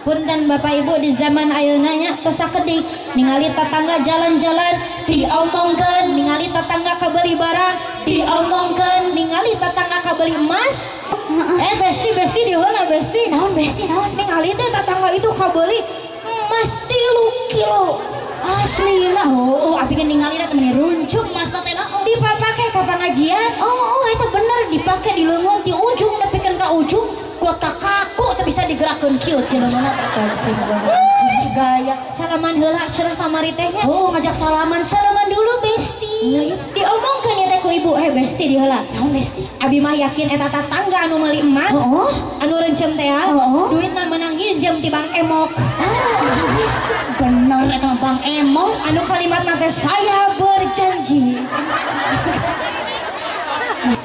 Punten Bapak Ibu di zaman ayeuna nya teu sakedik ningali tetangga jalan-jalan diomongkeun, ningali tetangga kabeli barang diomongkeun, ningali tetangga kabeli emas. Besti di heula besti. Naon besti naon? Ningali teh tetangga itu kabeli emas 3 kilo. Aslina. Oh, abi kan ningali da temen runcuk emas teh na. Dipapake ka pengajian. Oh, eta bener dipake di leungeun ti ujung nepikeun ka ujung. Kota kaku tak bisa digerakkan kieu cenah mana gaya salaman heula cenah pamari teh nya. Oh ngajak salaman dulu besti. Diomongkeun ya teh ku ibu besti di heula. Naon besti? Abi mah yakin eta tetangga anu meuli emas. Anu reuncem teh duitna meunang nginjem ti Bang Emok. Besti bener eta Bang Emok anu kalimatna teh saya berjanji.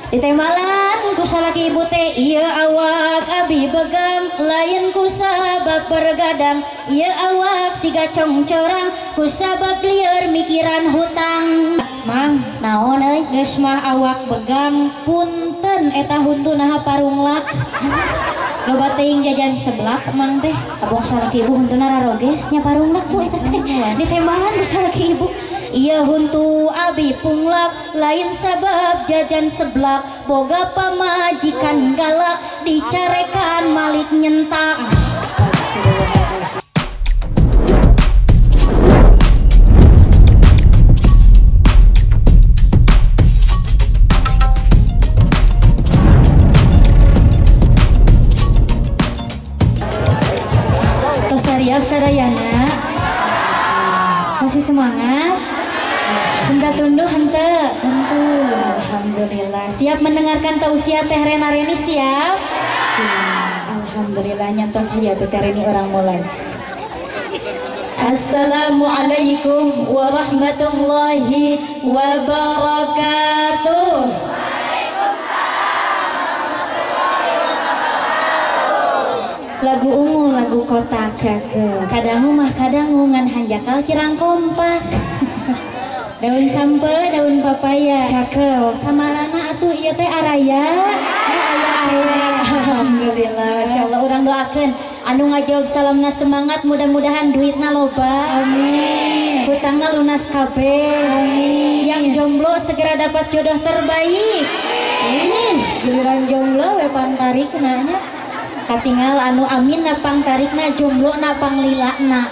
Ditembalan ku salaki ibu teh ieu awak abi begang lain ku sabab pergadang ieu awak siga congcorang ku sabab lieur mikiran hutang. Mang naon euy geus mah awak begang punten eta huntunaha parunglak. Loba teuing jajan seblak mang teh abong salaki ibu huntuna raroges nya parunglak bu eta teh ditembalan ku salaki ibu. Iya huntu abi punglak lain sabab jajan seblak boga pamajikan galak dicarekan malik nyentak. Tosariap sadayana masih semangat. Enggak tunduh hente. Alhamdulillah. Siap mendengarkan tausiah Teh Rena Reni siap? Siap. Alhamdulillah nyantos saja Teh Reni orang mulai. Assalamualaikum warahmatullahi wabarakatuh. Lagu ungu lagu kota cakeum. Kadangu mah kadangu ngan hanjakal kirang kompak. Daun sampe, daun papaya, cakep. Kamarana atuh ieu teh araya. Araya. Alhamdulillah, masya Allah. Urang doakeun anu ngajawab salamna semangat, mudah-mudahan duitna loba. Amin. Hutangna lunas kabeh. Amin. Yang jomblo segera dapat jodoh terbaik. Giliran jomblo we pantarik nanya. Katinggal anu amin napang tarikna jomblo napang lilana.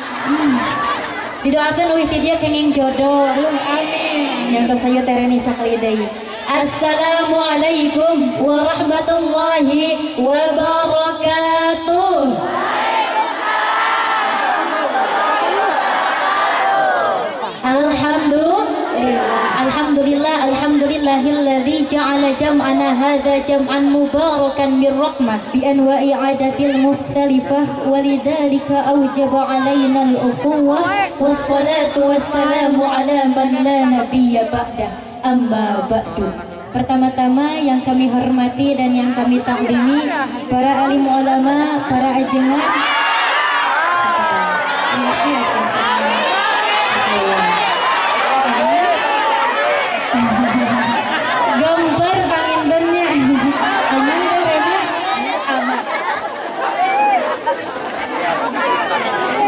Didoakan uih ti dia kenging jodoh. Amin. Yang sayo tereni sakali deui. Assalamualaikum warahmatullahi wabarakatuh. Alhamdulillahilladzi ja'ala jam'ana hadza jam'an mubarakan birrahmah bi anwa'i 'adatil mukhtalifah walidzalika awjaba 'alaina al-ukhuwah wassalatu wassalamu 'ala man la nabiyya ba'da amma ba'du. Pertama-tama yang kami hormati dan yang kami takdimi para alim ulama, para ajengan gambar pangintennya aman teh Rena aman.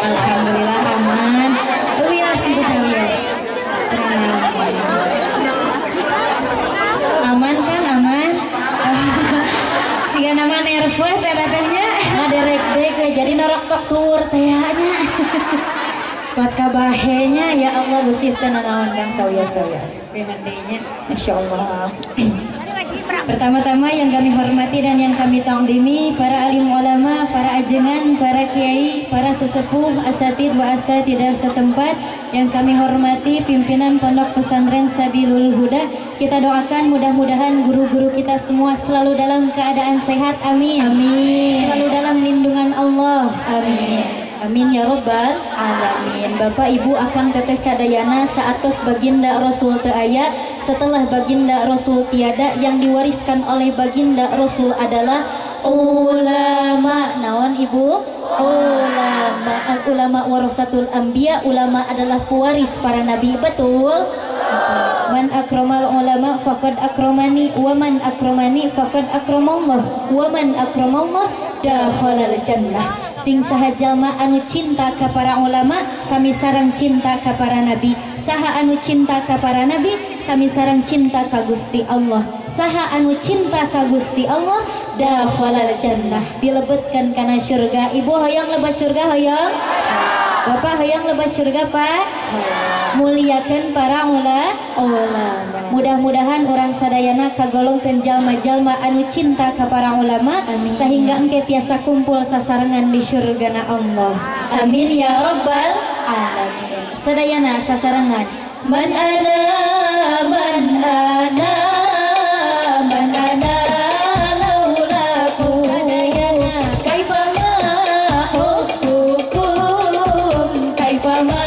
Alhamdulillah aman. Wias itu wias. Aman kan aman. Siga nama nervous eta teh nya. Ngaderek-dek jadi norok dokter teh nya. Kuat kabahenya ya Allah Gusti teh nanaon Kang sawias-sawias. Behandenya masyaallah. Pertama-tama yang kami hormati dan yang kami takdimi para alim ulama, para ajengan, para kiai, para sesepuh, asatid wa asatidah setempat yang kami hormati pimpinan Pondok Pesantren Sabilul Huda. Kita doakan mudah-mudahan guru-guru kita semua selalu dalam keadaan sehat. Amin. Amin. Selalu dalam lindungan Allah. Amin. Amin ya robbal alamin. Bapak Ibu akang teteh sadayana saatos baginda Rasul teu aya, setelah baginda Rasul tiada, yang diwariskan oleh baginda Rasul adalah ulama. Naon Ibu? Ulama. Al ulama warasatul anbiya. Ulama adalah pewaris para nabi. Betul? Man akramal ulama faqad akramani wa man akramani faqad akramallah wa man akramallah dakhalal jannah. sing saha jalma anu cinta ka para ulama sami sareng cinta ka para nabi, saha anu cinta ka para nabi sami sareng cinta ka Gusti Allah, saha anu cinta ka Gusti Allah dakhalal jannah, dilebetkeun kana surga. Ibu hoyong lebat surga hoyong? Bapak hoyong lebat surga Pak? Muliakan para ulama. Mudah-mudahan orang sadayana kagolongkeun jalma-jalma anu cinta ka para ulama. Amin. Sehingga engke tiasa kumpul sasarengan di surgana Allah. Amin ya rabbal alamin. Sadayana sasarengan man ana man ana man ana laulaku sadayana kaifa ma hubbukum kaifa ma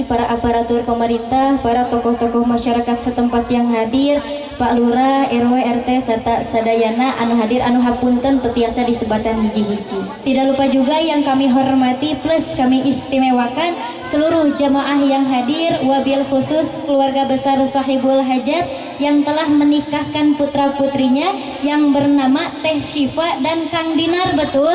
para aparatur pemerintah, para tokoh-tokoh masyarakat setempat yang hadir, Pak Lurah, RW, RT, serta sadayana anu hadir anu hapunten tetiasa disebatan hiji-hiji. Tidak lupa juga yang kami hormati plus kami istimewakan seluruh jamaah yang hadir, wabil khusus keluarga besar Sahibul Hajat yang telah menikahkan putra-putrinya yang bernama Teh Syifa dan Kang Dinar, betul?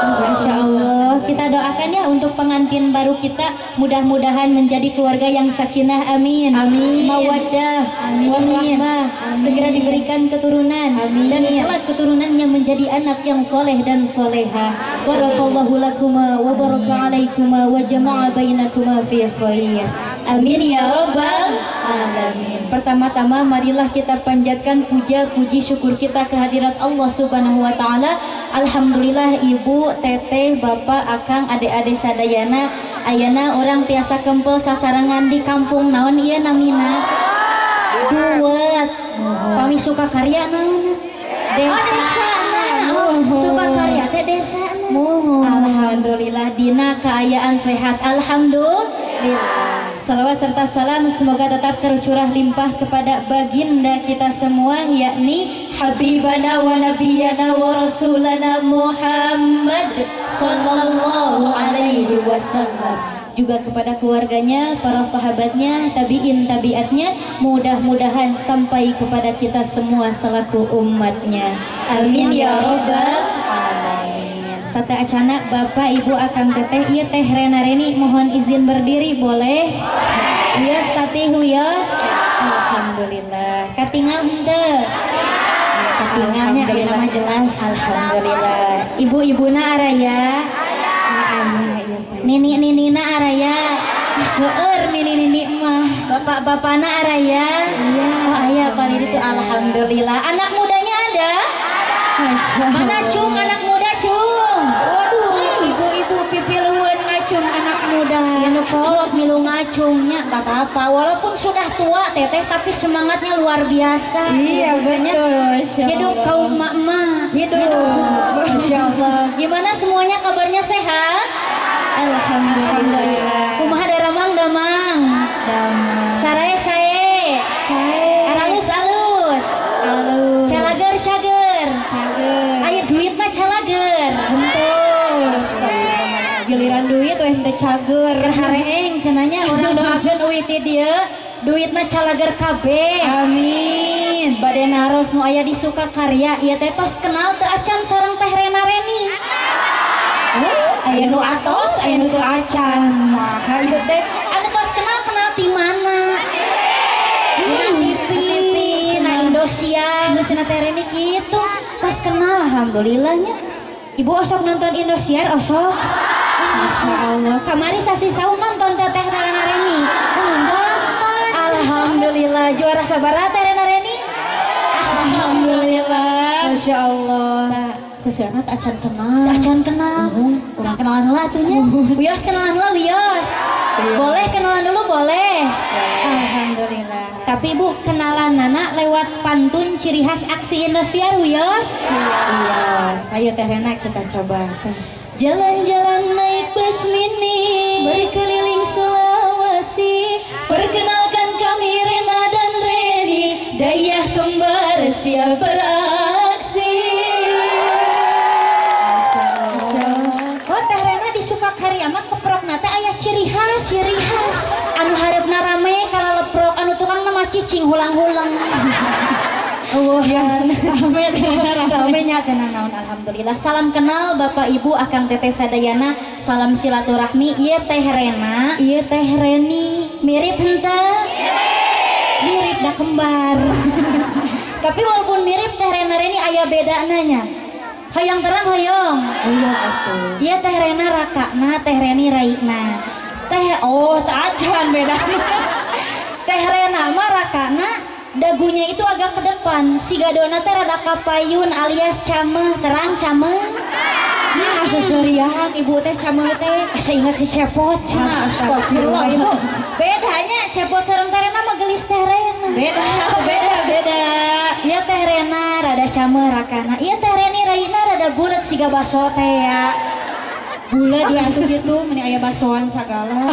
Masya Allah, kita doakan ya untuk pengantin baru kita, mudah-mudahan menjadi keluarga yang sakinah, amin. Amin. Mawaddah, warahmah, segera diberikan keturunan, amin. Dan kelak keturunannya menjadi anak yang soleh dan soleha. Barakallahu lakuma wa baraka alaikuma wa jama'a bainakuma fi khair. Amin ya rabbal alamin. Pertama-tama marilah kita panjatkan puja-puji syukur kita kehadirat Allah Subhanahu wa taala. Alhamdulillah ibu, teteh, bapak, akang, adik-adik sadayana ayana orang tiasa kempel sasarangan di kampung naon ieu namina? Duet. Kami suka karya naon? Desana. Suka karya teh desana. Alhamdulillah dina keayaan sehat. Alhamdulillah. Salawat serta salam semoga tetap tercurah limpah kepada baginda kita semua, yakni Habibana wa Nabiyana wa Rasulana Muhammad Sallallahu Alaihi Wasallam. Juga kepada keluarganya, para sahabatnya, tabi'in tabi'atnya, mudah-mudahan sampai kepada kita semua selaku umatnya. Amin ya rabbal alamin. Sate acana bapak ibu akang teteh iya teh Rena Reni mohon izin berdiri boleh? Huyos tati huyos. Alhamdulillah. Katingal henteu? Katingalnya ada nama jelas. Alhamdulillah. Ibu-ibuna araya? Nini-ninina araya? Seueur nini-nini mah. Bapak-bapana araya? Iya. Oh aya kali itu alhamdulillah. Anak mudanya ada? Masya Allah. Mana cung anak muda cung? Waduh, ibu-ibu pipiluan ngacung anak muda. Ya nu kolot milu ngacungnya, gak apa-apa. Walaupun sudah tua teteh, tapi semangatnya luar biasa. Iya betul. Hidup kaum mak-mak. Hidup. Masya Allah. Gimana semuanya kabarnya sehat? Alhamdulillah. Kumaha daramang damang? Damang. Sarae sae. Sae. Alus alus. Alus. Calager cager. Cager. Aya duitna calager. Henteu. Giliran duit weh henteu cager. Keur hareeng cenanya urang doakeun euy ti dieu duitna calager kabeh. Amin. Bade naros nu aya di Sukakarya ieu teh tos kenal teu acan sareng Teh Rena Reni. Aya nu atos, aya nu teu acan. Mah ieu teh anu tos kenal ti mana? Na TV, na Indosiar, cenah Teh Reni kitu. Tos kenal alhamdulillahnya. Ibu osok nonton Indosiar osok. Masya Allah. Kamari sasi saung nonton Teh Rena Reni. Nonton. Alhamdulillah. Alhamdulillah. Juara sabaraha teh Rena Reni? Alhamdulillah. Masya Allah. Sesuatu acan kenal. Orang kenalan lah tuhnya. Wios kenalan lah Wios. Boleh kenalan dulu boleh. Alhamdulillah. Tapi Bu kenalan Nana lewat pantun ciri khas aksi Indosiar Wios. Ayo teh Rena kita coba. Jalan-jalan naik bus mini berkeliling Sulawesi. Perkenalkan kami Rena dan Reni, dayah kembar siap beraksi. Oh teh Rena disuka karya mah keprok nate aya ciri khas. Anu harapna rame kalau leprok anu tukang nama cicing hulang-hulang. Ramenya kenal naon alhamdulillah. Salam kenal Bapak Ibu Akang Teteh Sadayana. Salam silaturahmi. Ieu teh Rena, ieu teh Reni. Mirip henteu? Mirip da kembar. Tapi walaupun mirip teh Rena Reni aya bedana nya. Hoyong terang hoyong. Iya atuh. Ieu teh Rena rakana, teh Reni raikna. Teh tajan bedana. Teh Rena mah rakana dagunya itu agak ke depan, si gadona teh rada kapayun alias cameh, terang cameh. Nah, seserian ibu teh cameh teh. Saya ingat si cepot. Astagfirullah ibu. Bedanya cepot sareng teh Rena mah gelis teh Rena. Beda. Ieu teh Rena rada cameh rakana. Ieu teh Reni raina rada bulet siga baso teh ya. Bulet juga atuh gitu, meni aya basoan sagala.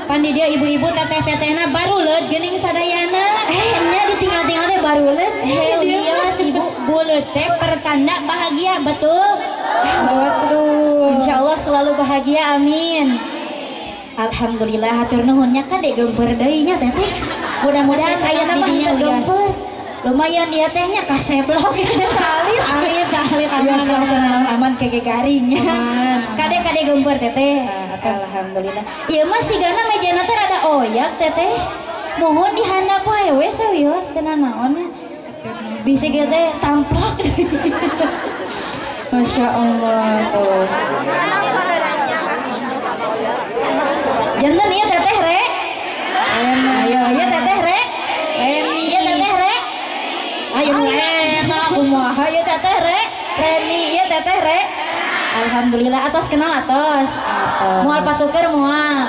Pandi dia ibu-ibu teteh-tetehna baruleut geuning sadayana. Nya ditinggal-tinggal teh baruleut. Iya ibu buleut teh pertanda bahagia, betul? Betul. Insyaallah selalu bahagia, amin. Alhamdulillah hatur nuhunnya kan dek gemper deui nya teh. Mudah-mudahan ayeuna mah henteu gemper. Lumayan dia tehnya kaseblok salit aman keke garing. Kade gemper teteh. Alhamdulillah. Ieu mah sigana mejana teh rada oyak teteh. Mohon dihandap wae we sawios teh naon. Bisi ge teh tamplak. Masya Allah tuh. Janten ieu teteh rek. Ayo ieu teteh rek. Reni ieu teteh rek. Ayo enak kumaha ieu teteh rek. Reni ieu teteh rek. Alhamdulillah atos kenal atos. Moal patuker moal.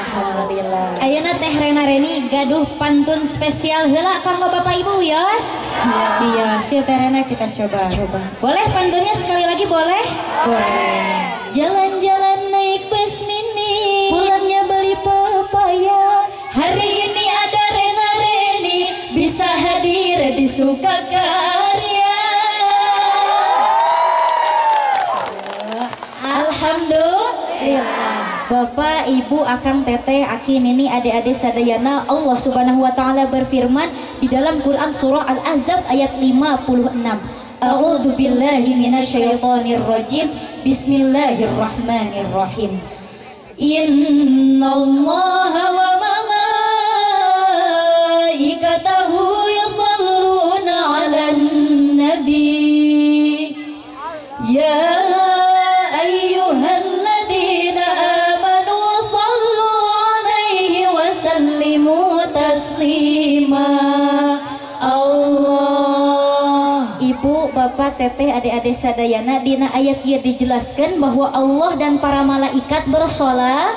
Alhamdulillah. Ayeuna teh Rena Reni gaduh pantun spesial heula kanggo Bapak Ibu Wios. Iya, si teh Rena kita coba. Boleh pantunnya sekali lagi boleh? Boleh. Jalan-jalan naik bus mini, pulangnya beli pepaya. Hari ini ada Rena Reni bisa hadir di Sukakarya. Alhamdulillah. Bapak, Ibu, Akang, Teteh, Aki, Nini, adik-adik sadayana, Allah Subhanahu wa taala berfirman di dalam Quran surah Al-Ahzab ayat 56. A'udzu billahi minasyaitonir rajim. Bismillahirrahmanirrahim. Innallaha wa malaikatahu yusholluna 'alan nabi. Ya ayyuhalladzina amanu shallu 'alaihi wa sallimu taslima. Allah. Ibu, Bapak, Teteh, adik-adik sadayana, dina ayat ieu dijelaskan bahwa Allah dan para malaikat bersolawat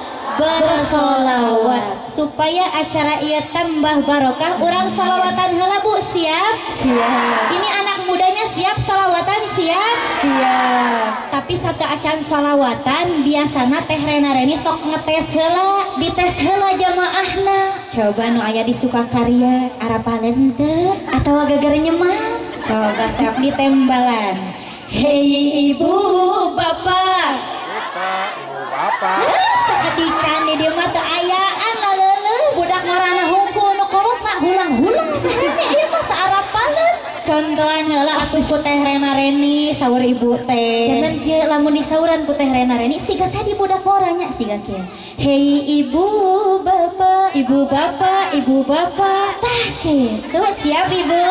supaya acara ieu tambah barokah. Urang salawatan heula Bu, siap? Siap. Ini anak mudanya siap salawatan, siap? Siap. Tapi satu acan salawatan biasana teh Rena Reni sok ngetes heula, dites heula jamaahna. Coba nu aya di Sukakarya arapaleun teu atawa geger nyemak. Coba siap ditembalan. Hei ibu bapak. Sakadikan di dieu mah teu ayaan laleuleuh. Budak ngaranna hungkul nu kolot mah hulang-hulang teh ieu mah teu arapaleun. Contohan heula atuh ku teh Rena Reni saur ibu teh. Jangan kieu lamun disauran ku teh Rena Reni siga tadi budak orangnya siga kieu. Hei ibu bapak, ibu bapak, ibu bapak. Tah kitu siap ibu?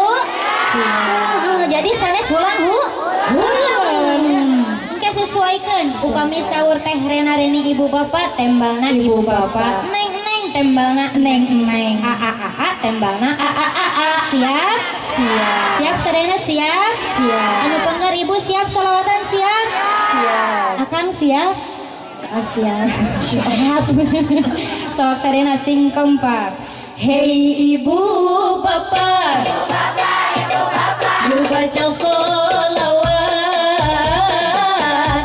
Siap. Jadi sanes hulang engke sesuaikeun upami saur teh Rena Reni ibu bapak tembalna ibu bapak. Neng tembalna neng neng. A tembalna a. Siap? Siap. Siap sadayana siap? Siap. Anu pengger ibu siap sholawatan siap? Siap. Akan siap? Oh, siap. Siap. Sok sadayana sing kompak. Hei ibu bapak, yuk baca sholawat.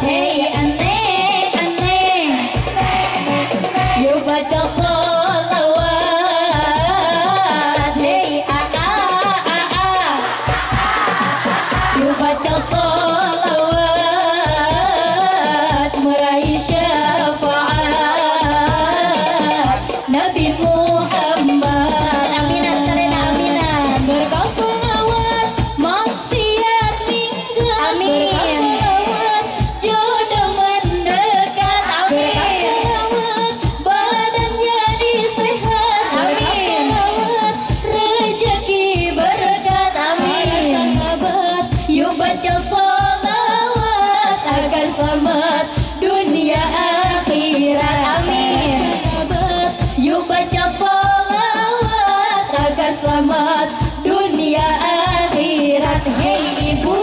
Hei aneh, yuk baca sholawat. Hei yuk baca sholawat, meraih syafaat Nabi Muhammad. Aminat sarena aminat. Berkah sholawat maksiat minggat. Amin. Berkah sholawat jodoh mendekat. Amin. Berkah sholawat badan jadi sehat. Amin. Berkah sholawat rezeki berkat. Amin. Para sahabat yuk baca sholawat agar selamat dunia akhirat. Amin. Sahabat yuk baca sholawat agar selamat dunia akhirat. Hei ibu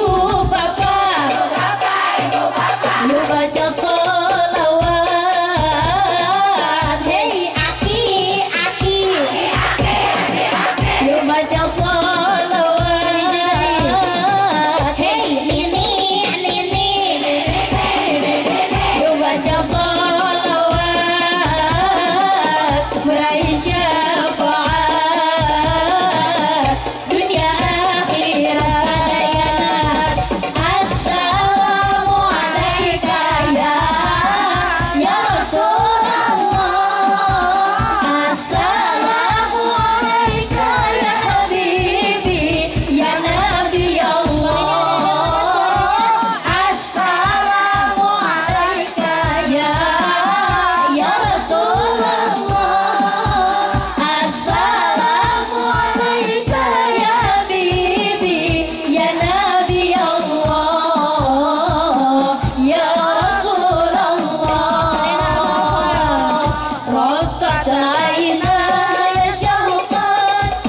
bapak, yuk baca sholawat. Hei aki, yuk baca sholawat. Hei nini, yuk baca sholawat, meraih syafaat dunia akhirat. Sadayana assalamu alaika ya Rasulullah. Assalamu alaika ya habibi ya nabi Allah. Assalamu alaika ya Rasulullah. Assalamu alaika ya habibi ya nabi Allah ya Rasulullah. رقت عيناي شوقا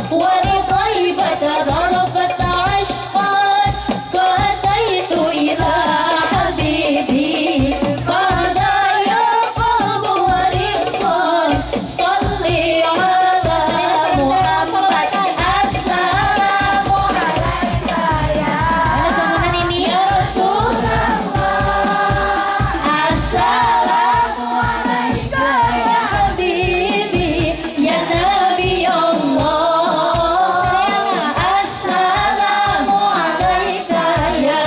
ولطيبة ظرفت عشقا فأتيت إلى حبيبي فهدايا قلب ورفقا صلي على محمد. Assalamu alaika mana sangunan ini ya Rasulullah. Assalamu alaika ya habibi ya nabi Allah. Assalamu alaika ya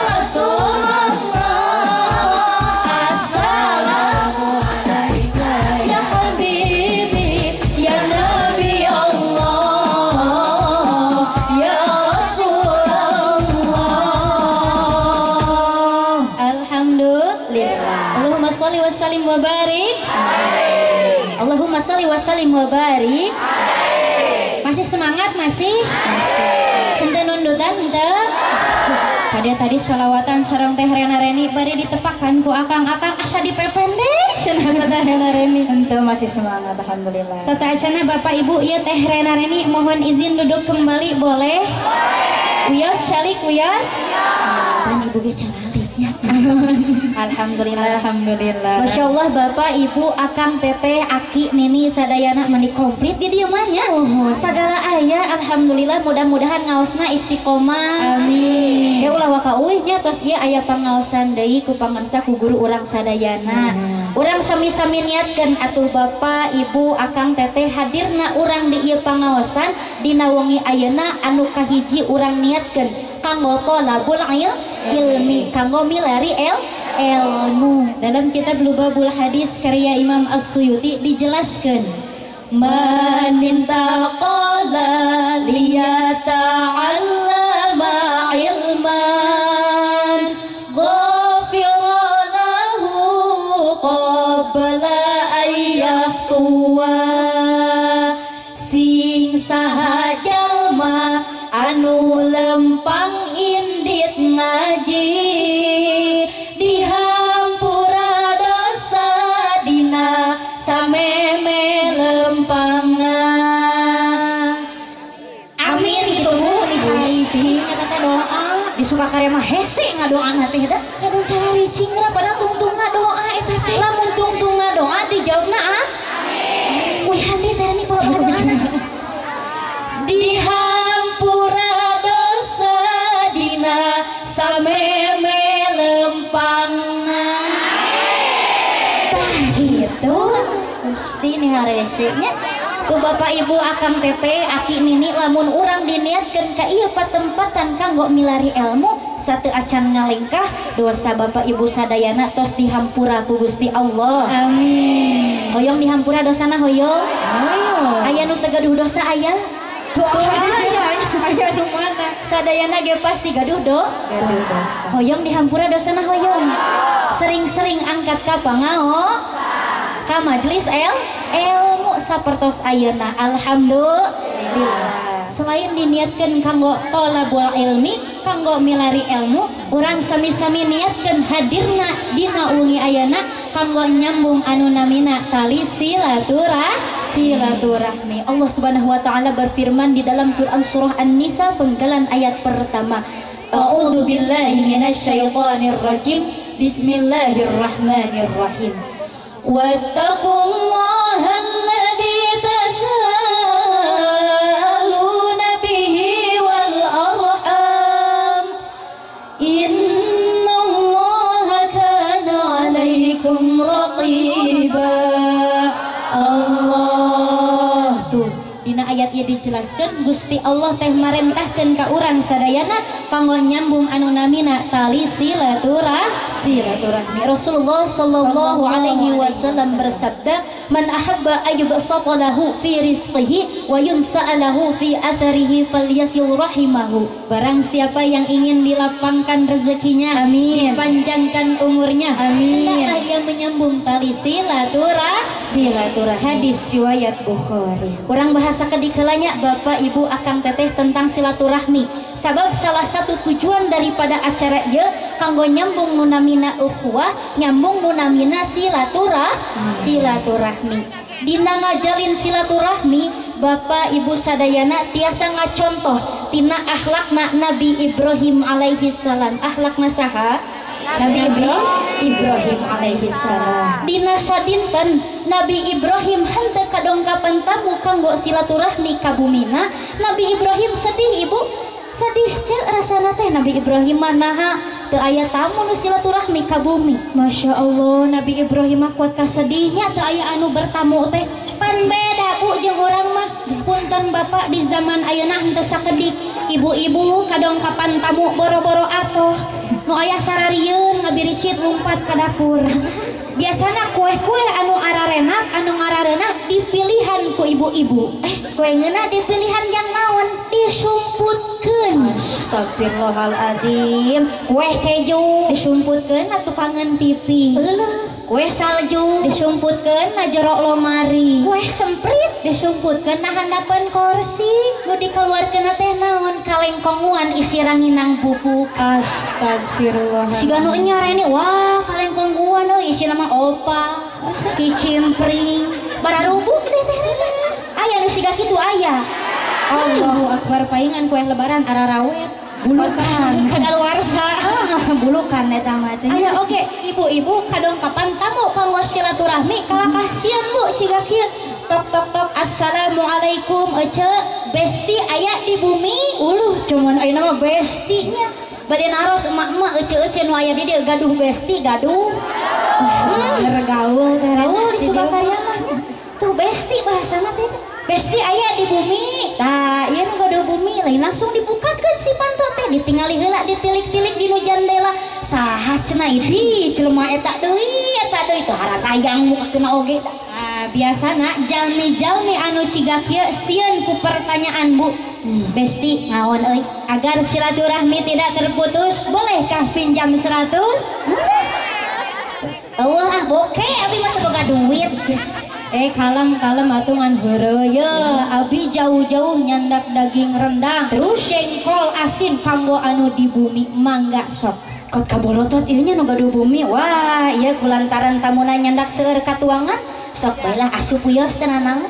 Rasulullah. Assalamu alaika ya habibi ya nabi Allah ya Rasulullah. Alhamdulillah. Allahumma sholli wa sallim wa barik. Allahumma sholli wa sallim wa barik. Masih semangat masih? Henteu nundutan henteu. Pada tadi sholawatan sareng teh Rena Reni bari ditepakan ku akang-akang asa dipependek cenah teh Rena Reni. Ente masih semangat, alhamdulillah. Sataacana Bapak Ibu ieu teh Rena Reni mohon izin duduk kembali boleh? Uyos calik uyos. Pan ibu ge cantiknya. Alhamdulillah, alhamdulillah. Masya Allah Bapak Ibu Akang Teteh Aki Nini sadayana meni komplit di dieu mah nya. Sagala aya alhamdulillah mudah-mudahan ngaosna istiqomah. Amin. Ya ulah waka euy nya tos ieu aya pangaosan deui ku pangarsa ku guru urang sadayana. Urang sami-sami niatkeun atuh Bapak Ibu Akang Teteh hadirna urang di ieu pangaosan dina wengi ayeuna anu kahiji urang niatkeun kanggo thalabul ilmi kanggo milari ilmu. Dalam kitab Lubabul Hadis karya Imam As-Suyuti dijelaskan man intaqala liyata'allama ilman ghafira lahu qabla ayyahtuwa. Sing saha jalma anu lempang indit ngaji dihampura dosa dina sameme suka karya mah hese ngadoa teh da ngadon cara ricing pada tungtungna doa eta teh lamun tungtungna doa dijawabna wih handi teh ni kalau ngadoa dihampura dosa dina sameme lempangna tah gitu Gusti nih hareseknya tuh bapak ibu akang teteh aki nini lamun urang diniatkeun ka ieu patempatan kanggo milari ilmu satu acan ngalengkah dosa bapak ibu sadayana tos dihampura ku Gusti Allah amin hoyong dihampura dosana hoyong aya nu teu gaduh dosa aya tuh aya nu mana sadayana ge pasti gaduh dosa hoyong dihampura dosana hoyong sering-sering angkat ka pangao ka majelis ilmu sapertos ayeuna alhamdulillah selain diniatkeun kanggo thalabul ilmi kanggo milari ilmu urang sami-sami niatkeun hadirna dina wengi ayeuna kanggo nyambung anu namina tali silaturahmi Allah Subhanahu wa taala berfirman di dalam Quran surah An-Nisa penggalan ayat pertama A'udzu billahi minasyaitonir rajim Bismillahirrahmanirrahim wattaqullaha alladzi tasaaluna bihi wal arham innallaha kana 'alaikum raqiba Allah tuh dina ayat ieu dijelaskeun Gusti Allah teh marentahkeun ka urang sadayana kanggo nyambung anu namina tali silaturahmi Rasulullah sallallahu alaihi wasallam bersabda man ahabba ayyubsata lahu fi rizqihi wa yunsa'alahu fi atharihi falyasil rahimahu barang siapa yang ingin dilapangkan rezekinya amin dipanjangkan umurnya amin hendaklah dia menyambung tali silaturahmi hadis riwayat Bukhari urang bahasa kadikelanya bapak ibu akang teteh tentang silaturahmi sabab salah satu tujuan daripada acara ieu kanggo nyambung nunamina ukhuwah nyambung nunamina silaturahmi dina ngajalin silaturahmi bapak ibu sadayana tiasa ngacontoh tina akhlakna Nabi Ibrahim alaihi salam akhlakna saha Nabi Ibrahim alaihi salam dina sadinten Nabi Ibrahim henteu kadongkapan tamu kanggo silaturahmi ka bumina Nabi Ibrahim sedih ibu sedih cek rasana teh Nabi Ibrahim mah naha teu aya tamu nu silaturahmi ka bumi Masya Allah Nabi Ibrahim mah kuat kasedihnya teu aya anu bertamu teh pan beda bu jeung urang mah punten bapak di zaman ayeuna henteu sakedik ibu-ibu kadongkapan tamu boro-boro apoh nu aya sararieun ngabiricit lumpat ka dapur biasana kue-kue anu ngarareuna dipilihan ku ibu-ibu kue ngeuna dipilihan yang naon disumputkeun astagfirullahaladzim kue keju disumputkeun na tukangan TV kue salju disumputkeun na jero lomari kue semprit disumputkeun na handapeun kursi nu dikeluarkeun teh naon kalengkonguan isi ranginang pupuk astagfirullah siga nu nyoreni wah kalengkonguan isi nama opa kicimpring bararubuk deh teh aya nu siga kitu aya Allahu akbar paingan kue lebaran ararawet bulukan kadaluarsa bulukan eta mah teh aya oge ibu-ibu kadongkapan tamu kanggo silaturahmi kalakah sieun bu ciga kieu tok tok tok assalamualaikum ece besti aya di bumi uluh cuman ayeuna mah bestinya bade naros emak-emak ece-ece nu aya di dieu gaduh besti gaduh gaul di Sukakarya mah tuh besti bahasana teh besti aya di bumi tah ieu nu gaduh bumi lain langsung dibukakeun si pantot teh ditingali heula ditilik-tilik dinu jandela saha cenah ieu jelema eta deui teu haratayang muka kena oge biasana jalmi-jalmi anu ciga kieu sieun ku pertanyaan bu besti naon euy agar silaturahmi tidak terputus bolehkah pinjam 100 Allah bokeh abi mah boga duit kalem atuh ngan heureuh ye abi jauh-jauh nyandak daging rendang terus jengkol asin kanggo anu di bumi mangga sok kot kabolotot ieu nya nu gaduh bumi wah ieu kulantaran tamuna nyandak seueur katuangan sok baelah asup uyos teh nanaon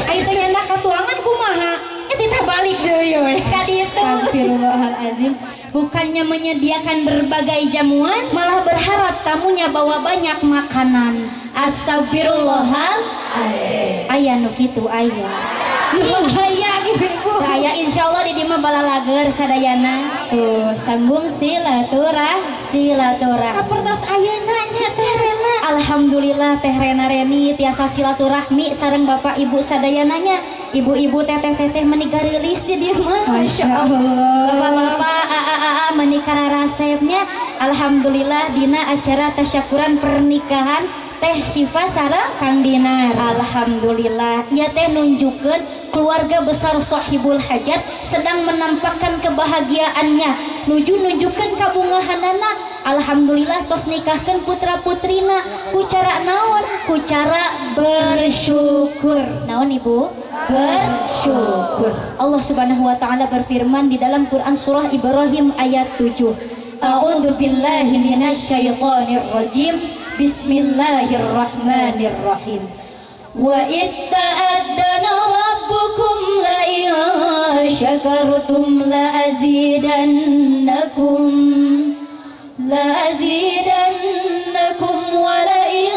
aya teh nyandak katuangan kumaha eta balik deui we ka ditu astagfirullahalazim Astagfirullahalazim. Bukannya menyediakan berbagai jamuan, malah berharap tamunya bawa banyak makanan. Astagfirullahalazim. Aya nu kitu aya. Aya gitu ibu. Aya insyaallah di dieu bala lager sadayana. Tuh sambung silaturahmi. Sapertos ayeuna nya Teh Rena. Alhamdulillah Teh Rena Reni tiasa silaturahmi sareng Bapak Ibu sadayananya. Ibu-ibu teteh-teteh menikah rilis di dieu mah. Masyaallah. Bapak-bapak menikah resepnya. Alhamdulillah dina acara tasyakuran pernikahan Teh Syifa sareng Kang Dinar. Alhamdulillah ieu teh nunjukkeun keluarga besar sahibul hajat sedang menampakkan kebahagiaannya, nunjukkeun kabungahanana. Alhamdulillah tos nikahkeun putra putrina ku cara naon? Ku cara bersyukur. Naon Ibu? Bersyukur. Allah Subhanahu wa taala berfirman di dalam Quran surah Ibrahim ayat 7. A'udzu billahi minasyaitonir rajim. Bismillahirrahmanirrahim. Wa itta'addana rabbukum la in syakartum la azidannakum wa la in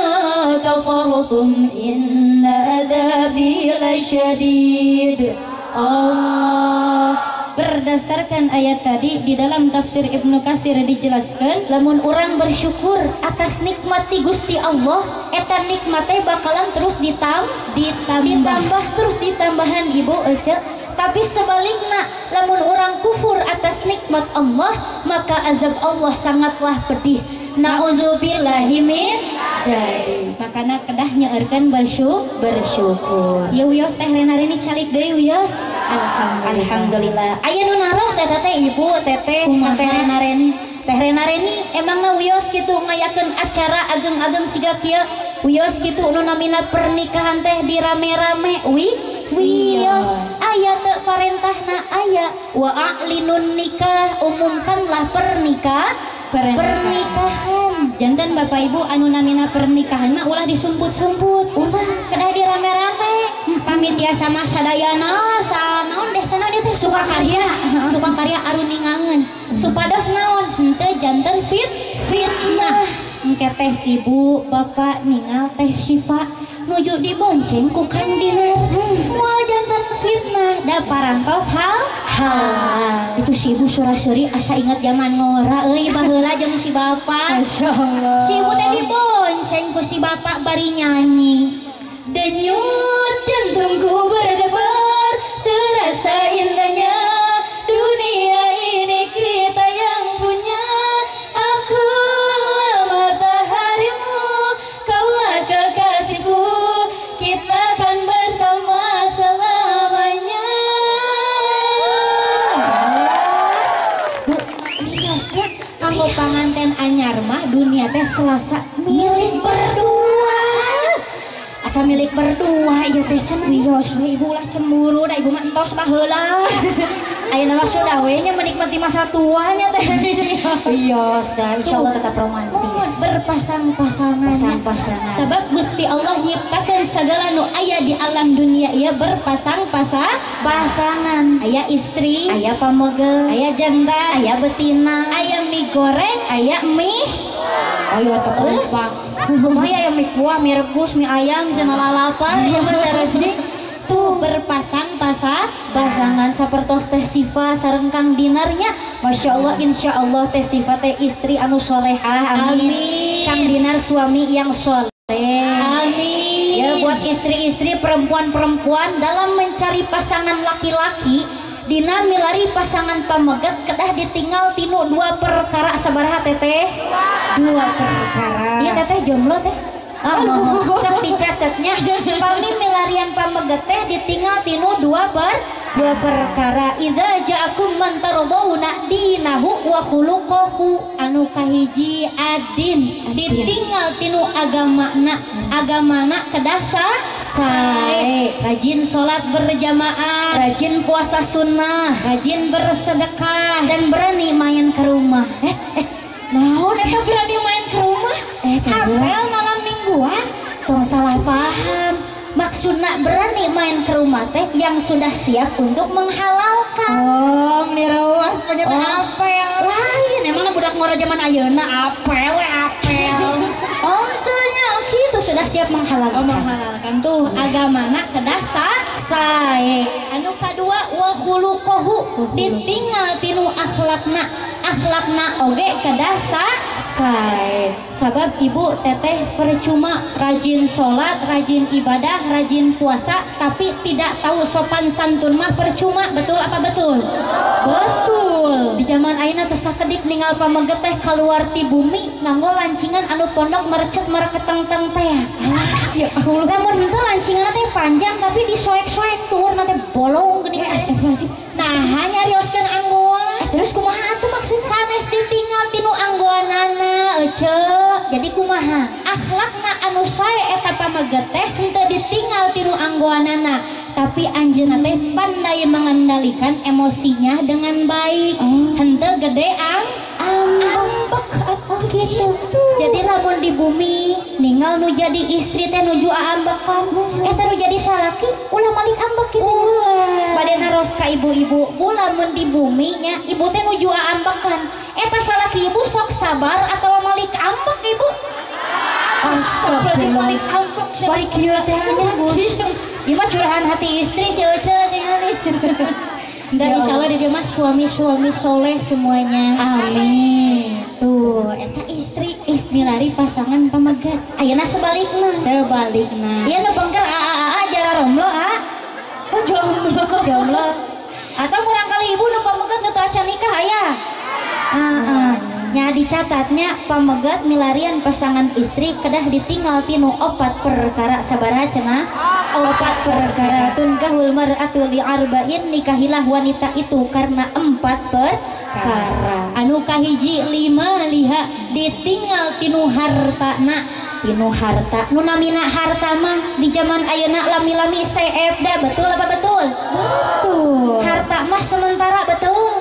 kafartum inna adzabi lasyadid. Allah. Berdasarkan ayat tadi di dalam tafsir Ibnu Katsir dijelaskan, lamun orang bersyukur atas nikmat ti Gusti Allah, eta nikmatnya bakalan terus ditambah terus ditambahan Ibu Ece. Tapi sebaliknya, lamun orang kufur atas nikmat Allah, maka azab Allah sangatlah pedih. Na'udzubillahi min dzalik. Makana kedah nyaeurkeun bersyukur. Ya wios Teh Rena ini calik deui wios. Alhamdulillah. Aya nu naros eta teh Ibu teteh Teh Rena Reni. Teh Rena Reni emangna wios kitu ngayakeun acara ageng-ageng siga kieu. Wios kitu nu namina pernikahan teh dirame-rame. Wios aya teu parentahna aya wa a'linun nikah, umumkanlah pernikahan. Jantan Bapak Ibu anu namina pernikahan mah ulah disumput-sumput, ulah kedah dirame-rame. Pamit tiasa mah sadayana sanaon deh sana dia teh suka karya aruningangan supados naon henteu jantan fitnah. Engke teh Ibu Bapak ningal Teh Syifa nuju dibonceng ku Kang Dinar. Moal jantan fitnah da parantos hal itu si Ibu sura-suri asa ingat zaman ngora euy baheula jeung si Bapak. Masyaallah. Si Ibu teh dibonceng ku si Bapak bari nyanyi. Denyut jantungku berdebar, terasa indahnya dunia ini kita yang punya. Akulah mataharimu, kaulah kekasihku, kita kan bersama selamanya. Bu, biasanya kanggo panganten anyar mah dunia teh selasa milik berdua. Asa milik berdua ieu teh cenah. Wios we Ibu ulah cemburu da Ibu mah entos baheula. Ayeuna mah sudah we nya menikmati masa tuanya teh. Wios da insyaallah tetap romantis. Berpasang-pasangan. Sebab Gusti Allah nyiptakeun sagala nu aya di alam dunia ieu berpasang-pasangan. Aya istri, aya pamegel, aya janda, aya betina, aya mie goreng, aya mie. Ayo tepung. Maya yang mie kuah, mie rebus, mie ayam, bisa lalapar ya bener. Tuh berpasang-pasangan sapertos Teh Syifa sareng Kang Dinarnya. Masya Allah, insya Allah Teh Syifa teh istri anu solehah. Amin. Kang Dinar suami yang soleh. Amin. Ya buat istri-istri perempuan-perempuan dalam mencari pasangan laki-laki, dina milari pasangan pamegat kedah ditinggal tinu 2 perkara sabaraha teteh? 2 perkara. Iya teteh jomblo teh? Sok dicatatnya. Pami milarian pamegat teh ditinggal tinu 2 perkara. Idza ja'akum man tardawna dinahu wa khuluquhu, anu kahiji adin, ditinggal tinu agamana kedah sae. Rajin sholat berjamaah, rajin puasa sunnah, rajin bersedekah, dan berani main ke rumah. Naon eta berani main ke rumah? Apel malam mingguan? Tong salah paham. Maksudna berani main ke rumah teh yang sudah siap untuk menghalalkan. Oh, meniruas penyebab apa? ayeuna apel. Oh tentunya gitu sudah siap menghalalkan. Oh menghalalkan tuh agamana kedah sae. Anu kadua wa khuluquhu ditinggal tinu akhlakna oge kedah sae. Sabab ibu teteh percuma rajin sholat, rajin ibadah, rajin puasa tapi tidak tahu sopan santun mah percuma. Betul apa betul? Betul. Di zaman ayeuna teu sakedik ningal pameget teh kaluar ti bumi nganggo lancingan anu pondok merecet mereketeng-teng teh. Ya Allah. Lamun henteu lancingan teh panjang tapi disoek-soek turun teh bolong geuning astagfirullahalazim. Nah hanya rioskeun anggoan. Terus kumaha atuh maksud Sanes ditinggal tinu anggoanana jadi kumaha akhlakna anu sae eta pameget teh henteu ditinggal tinu anggoanana tapi anjeunna teh pandai mengendalikan emosinya dengan baik. Henteu gede ambek gitu. Jadi lamun di bumi ninggal nu jadi istri teh nuju aambekan eta nu jadi salaki ulah malik ambek kitu bade naros ka ibu-ibu lamun di bumi nya ibu teh nuju aambekan eta salaki ibu sok sabar atau malik ambek ibu. Astagfirullah malik ambek bari kieu teh nya Gusti ieu mah curahan hati istri si Ece tingali. Dan insyaallah di dia mah suami-suami soleh semuanya. Amin. Tuh eta istri lari pasangan pamegat. Ayeuna sebalikna. Ieu nu bengker jara romlo Oh jomblo. Atau murang kali ibu nu pamegat nu teu acan nikah aya. Nya dicatatnya pamegat milarian pasangan istri kedah ditinggal tinu 4 perkara sabaraha cenah 4 perkara tunkahul mar'atu li arba'in nikahilah wanita itu karena 4 perkara anu kahiji 5 liha ditinggal tinu harta nu namina harta mah di zaman ayeuna lami-lami seebda betul apa betul harta mah sementara betul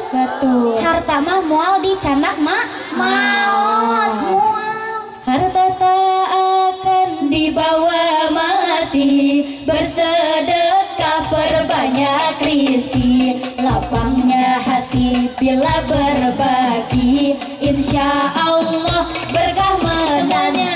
harta mah moal dicanak maut harta tak akan dibawa mati bersedekah perbanyak rizki lapangnya hati bila berbagi insya Allah berkah menanti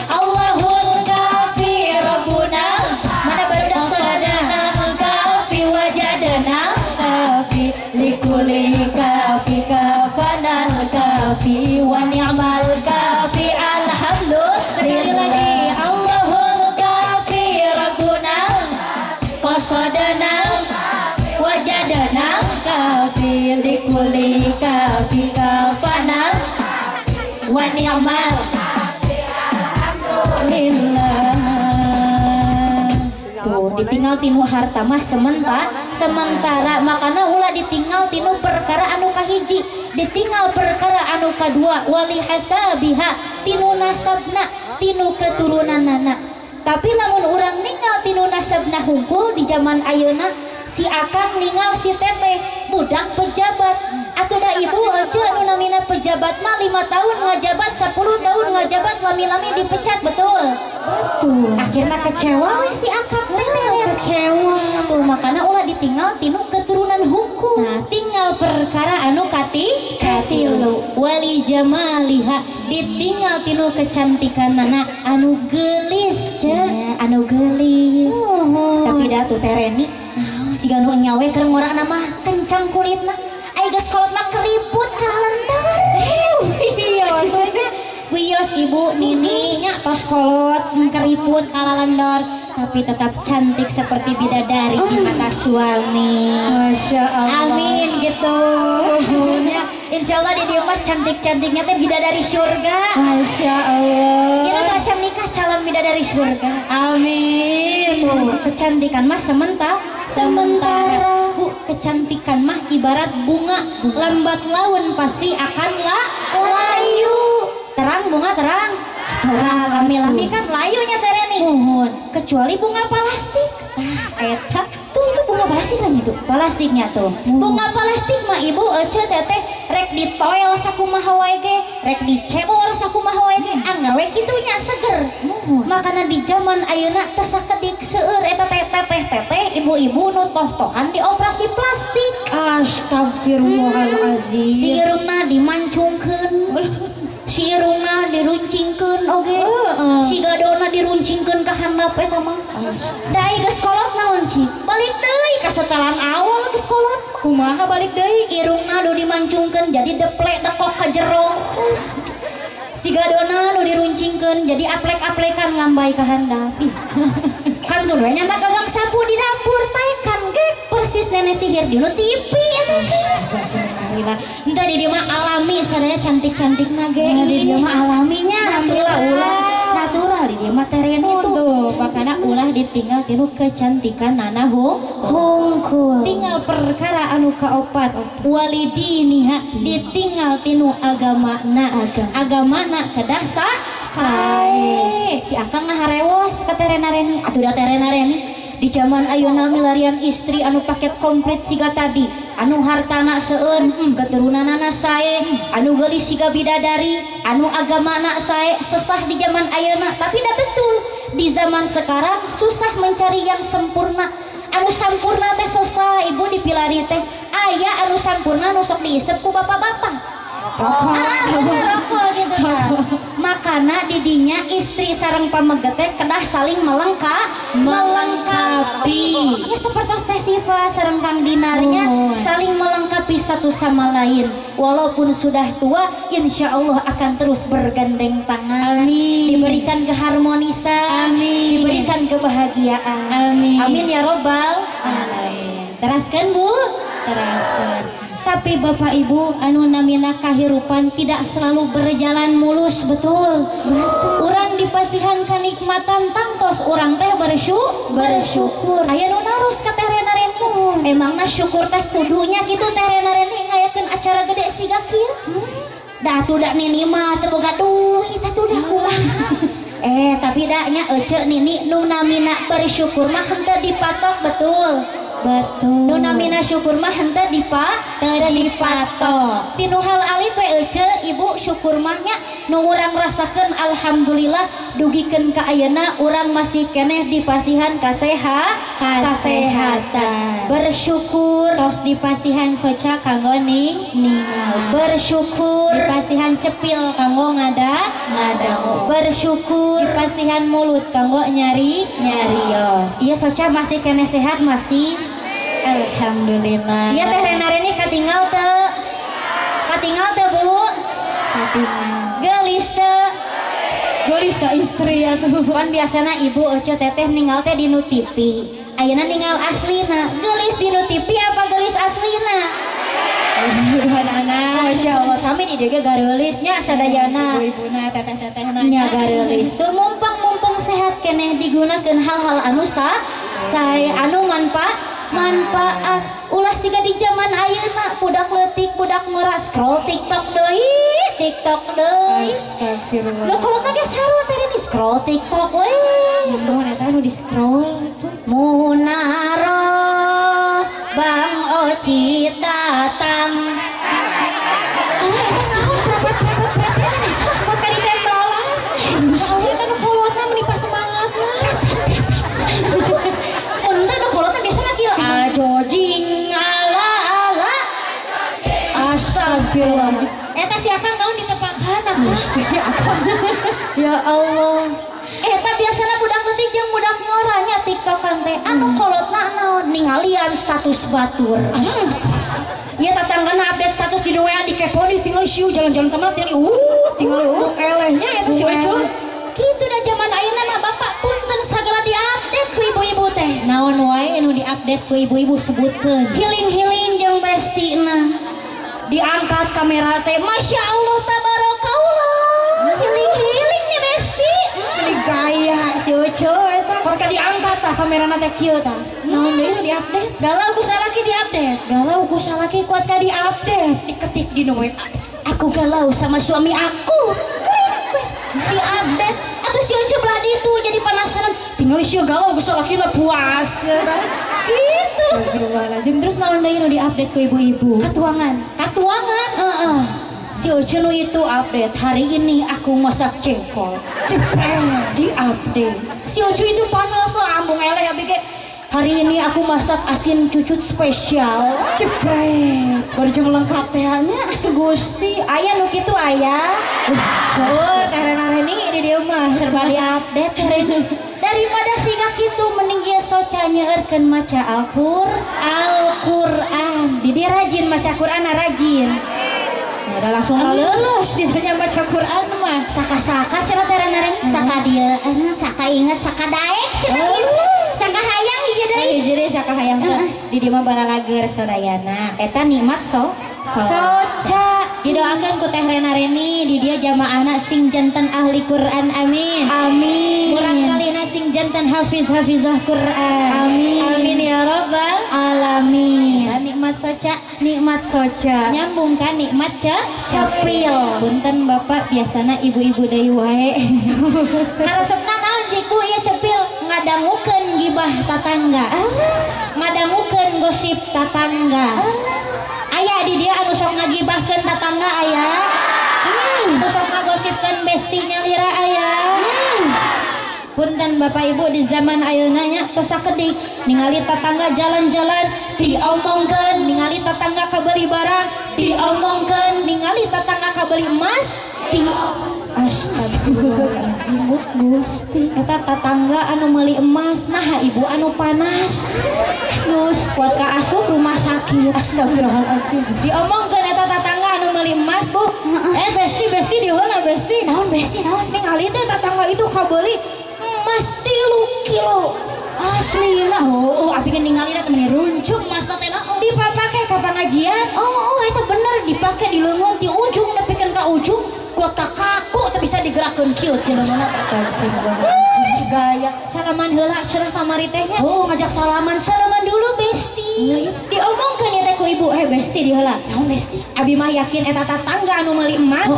Allahul kafi Rabbuna mana barudak sadana kafi wajadana kafi likuli kafi kafanal kafi wa ni'mal kafi alhamdulillah. Sekali lagi Allahul kafi Rabbuna qasadana wajadana kafi likuli kafi kafanal wa ni'mal tuh ditinggal tinu harta mah sementara makana ulah ditinggal tinu perkara anu kahiji ditinggal perkara anu kadua wali hasabiha tinu nasabna tinu keturunanana. Tapi lamun urang ninggal tinu nasabna hungkul di zaman ayeuna si akang ninggal si teteh budak pejabat atuh da ibu aja anu namina pejabat mah 5 tahun ngajabat 10 tahun ngajabat lami-lami dipecat betul akhirnya kecewa we si akang kecewa tuh makana ulah ditinggal tinu keturunan hungkul. Nah tinggal perkara anu katilu wali jamaliha ditinggal tinu kecantikanana anu gelis anu gelis tapi datu tereni siga nu nyawe keur ngora nama kencang kulitna ai geus kolot mah keriput kalendar iya maksudnya wios ibu nini nya tos kolot keriput kalalendor tapi tetap cantik seperti bidadari di mata suami. Masya Allah. Amin gitu. Insya Allah di dia mah cantik-cantiknya teh bidadari surga. Masya Allah. Ini tuh acan nikah calon bidadari surga. Amin. Kecantikan mah sementara. Bu, kecantikan mah ibarat bunga, lambat laun pasti akan layu. Terang bunga terang. Lami-lami kan layunya tereni. Kecuali bunga plastik. Eta tuh itu bunga plastik lah itu. Plastiknya tuh. Bunga plastik mah ibu teteh rek ditoel sakumaha wae ge rek dicebor sakumaha wae ge anggar we kitu nya seger makana di zaman ayeuna teu sakedik seueur eta teteh ibu-ibu nu toh-tohan dioperasi plastik. Astagfirullahalazim. Si irungna dimancungkeun si irungna diruncingkeun oge si gadona diruncingkeun ka handap eta mah da ai geus kolot naon cik balik deui ka setelan awal geus kolot Kumaha balik deui? irungna nu dimancungkeun jadi deplek dekok ka jero si gadona nu diruncingkeun jadi aplek-aplekan ngambai ka handap kan tuh we nyanda gagang sapu di dapur taekan ge persis nenek sihir dinu tipi eta entah di dia mah alami sadaya cantik-cantik nage di dia mah alaminya natural di dia mah teren itu makanya ulah ditinggal tinu kecantikan nana hungkul tinggal perkara anu kaopat walidiniha ditinggal tinu agamana kedah sae si akang ngaharewos ka terena-reni atuh da terena-reni di zaman ayeuna milarian istri anu paket komplit siga tadi anu hartana seueur keturunanana sae anu geulis siga bidadari anu agamana sae sesah di zaman ayeuna tapi dah betul di zaman sekarang susah mencari yang sempurna anu sampurna teh susah ibu dipilari teh aya anu sampurna nu sok diisep ku bapak-bapak rokok gitu kan makana didinya istri sareng pamegete kedah saling melengkapi ya seperti teh Siva sareng Kang Dinarnya saling melengkapi satu sama lain walaupun sudah tua insya Allah akan terus bergandeng tangan diberikan keharmonisan diberikan kebahagiaan amin ya robbal alamin teraskan Bu teraskan. Tapi Bapak Ibu anu namina kahirupan tidak selalu berjalan mulus betul. Urang dipasihan kanikmatan tangtos urang teh bersyukur. Aya nu narus ka teh rena-reni. Emangna syukur teh kudunya gitu teh rena-reni ngayakeun acara gede siga kieu. Da atuh da nini mah teu boga duit atuh da kumaha. Tapi da nya ece nini nu namina bersyukur mah henteu dipatok betul. Nu namina syukur mah henteu dipatok. Tinu hal alit we ece ibu syukur mahnya nu urang rasakeun alhamdulillah dugikeun ka ayeuna urang masih keneh dipasihan kasehatan. Bersyukur tos dipasihan soca kanggo ningal. Bersyukur dipasihan cepil kanggo ngadangu. Bersyukur dipasihan mulut kanggo nyarios. Iya soca masih keneh sehat masih alhamdulillah. Iya teh rena-reni katinggal teu? Katinggal teu Bu? Katinggal. Geulis teu? Geulis da istri atuh. Pan biasana ibu ece teteh ninggal teh dinu TV. Ayeuna ninggal aslina. Geulis dinu TV apa geulis aslina? Anak-anak Masya Allah sami di dia gareulisnya sadayana. Ibu-ibuna teteh-tetehna nya gareulis. Tur mumpung sehat keneh digunakeun hal-hal anu sae anu manfaat ulah siga di zaman ayeuna budak leutik budak ngora scroll TikTok deui Astagfirullah. Lo kalau tadi sarua tadi di scroll TikTok we Mun eta anu di scroll Munaro Bang Oci datang ana eta naon prepet kok ka ditembalan Ayo kan kolotna menipa semangatna. Mun teh kolotna biasana kieu ajojing ala Astagfirullah. eta si akang naon ditepakan Gusti Ya Allah. eta biasana budak leutik jeung budak ngoranya TikTokan teh anu kolotna naon ningalian status batur. Ieu tatanggana update status di WA dikepo tinggal siu jalan-jalan kemana tinggal elehnya eta si Oco. Kitu da zaman ayeuna mah Bapak punten sagala diupdate ku ibu-ibu teh. Naon wae anu diupdate ku ibu-ibu sebutkeun. Healing jeung bestina. Diangkat kamera teh Masya Allah tabarakallah. Healing nih besti. Ini gaya si Oco eta. Parka diangkat tah kamerana teh kieu tah. Naon deui nu diupdate? Galau ku salaki diupdate. Galau ku salaki kuat ka diupdate. Diketik di WA. Aku galau sama suami aku. Diupdate. Atau si Oco belah ditu jadi penasaran. Tinggal si galau ku salaki puas. gitu. Astagfirullahaladzim. Terus naon deui nu di-update ku ibu-ibu? Katuangan. Si Ucu nu itu update, hari ini aku masak jengkol. Di-update. Si Ucu itu panas lah, ambung eleh ya bege. Hari ini aku masak asin cucut spesial. Baru cuma lengkap tehnya. Gusti, aya nu kitu aya. Saur teh Reni di dieu mah Serba di-update Reni. Daripada siga kitu mending ieu soca nyeurkeun maca Al-Qur'an. Didi rajin maca Quran, rajin. Ada langsung lulus ditanya baca Quran mah. Saka-saka cenah teh Reni. Saka dieu, saka inget, saka daek cenah kitu. Saka hayang hiji deui. Hiji deui saka hayang teh. Di dieu mah balalager sadayana. Eta nikmat Soca. Didoakeun ku Teh Reni di dia jamaahna sing janten ahli Quran, amin. Amin. Murang kalina sing janten hafizah Quran. Amin. Amin ya rabbal alamin. Nikmat soca. Nyambung kan nikmat cepil. Punten Bapak biasana ibu-ibu deui wae. Karesepna naon jiku ieu cepil? Ngadangukeun gibah tatangga. Ngadangukeun gosip tatangga. Aya di dia anu sok ngagibahkeun tatangga aya. Anu sok ngagosipkeun bestinya lira aya. Punten Bapak Ibu di zaman ayeuna nya teu sakedik ningali tatangga jalan-jalan diomongkeun, ningali tatangga kabeli barang diomongkeun, ningali tatangga kabeli emas Astagfirullahaladzim. Gusti eta tatangga anu meuli emas nah ibu anu panas Gus kuat ka asup rumah sakit. Astagfirullahaladzim. Diomongkeun eta tatangga anu meuli emas Bu. Besti di heula besti. Naon besti naon? Ningali teh tatangga itu kabeli emas 3 kilo. Aslina. Abi kan ningalina teh meni runcuk emas teh dipapake ka pangajian. Eta bener dipake di leungeun ti ujung nepikeun ka ujung. Kuat kaku tapi bisa digerakkan kieu cenah mana gaya salaman heula cenah kamari tehnya. Ngajak salaman dulu besti. Diomongkeun ya teh ku ibu besti di heula. Naon besti? Abi mah yakin eta tatangga anu meuli emas.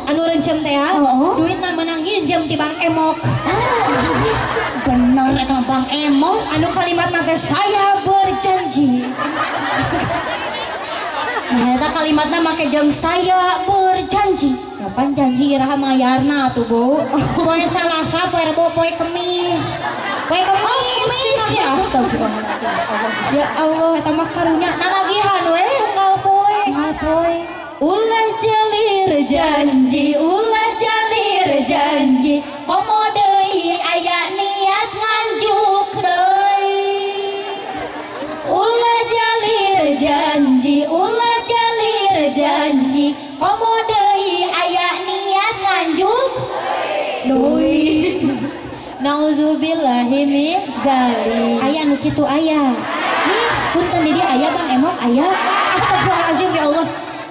Anu reuncem teh duitna meunang nginjem ti Bang Emok. Besti. Bener eta Bang Emok anu kalimatna teh saya berjanji. Nah eta kalimatna make jeung saya berjanji. Kapan janji iraha mayarna tuh Bu? Poe Salasa, poe Rebo, poe Kemis. Poe Kemis ya. Astagfirullahaladzim. Ya Allah, eta mah karunya nanagihan we unggal poe. Ulah jalir janji, komo deui aya niat nganjuk deui. Ulah jalir janji, komo deui aya niat nganjuk deui. Nauzubillahi min dzalik. Aya nu kitu aya. Punten di dia aya Bang Emok aya. Astagfirullahalazim ya Allah.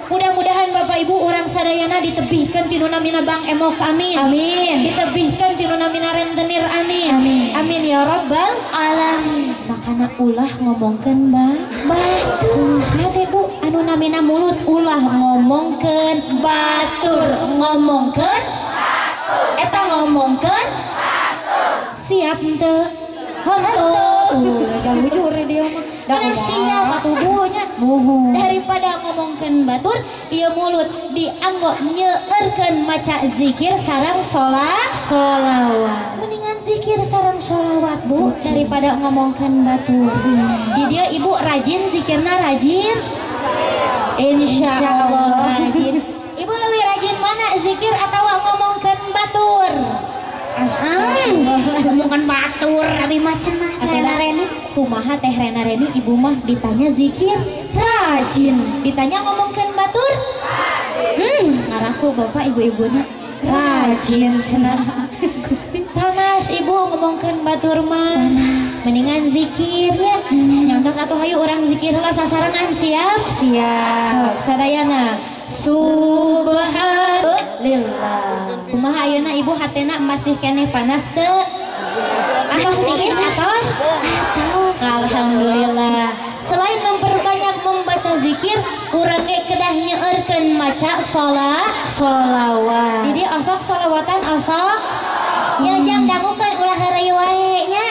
Mudah-mudahan Bapak Ibu orang sadayana ditebihkeun ti nu namina Bang Emok, amin. Amin. Ditebihkeun ti nu namina rentenir, amin. Amin. Amin ya rabbal alamin. Makana ulah ngomongkeun batur. Hade Bu, anu namina mulut ulah ngomongkeun batur. Ngomongkeun batur. Eta ngomongkeun batur. Siap henteu? Henteu. Ganggu jujur dia mah. Karena siap tubuhnya. Daripada ngomongkeun batur, ieu mulut dianggo nyeueurkeun maca zikir sareng sholawat. Mendingan zikir sareng sholawat Bu daripada ngomongkeun batur. Di dia Ibu rajin zikirna rajin. Insyaallah rajin. Ibu lebih rajin mana zikir atau ngomongkeun batur? Ngomongkeun batur abi mah cenah Teh Reni. Kumaha Teh Reni ibu mah ditanya zikir rajin, ditanya ngomongkeun batur ngaraku bapak ibu-ibuna rajin cenah. Gusti panas ibu ngomongkeun batur mah mendingan zikirnya nyontos atuh hayu urang zikir heula sasarengan. Siap sadayana subhanallah. Kumaha ayeuna ibu hatena masih keneh panas teu? Atos tiis atos? Alhamdulillah. Selain memperbanyak membaca zikir, urang ge kedah nyeueurkeun maca sholawat. Jadi osok sholawatan osok. Ya jam dangukeun ulah hari wae nya.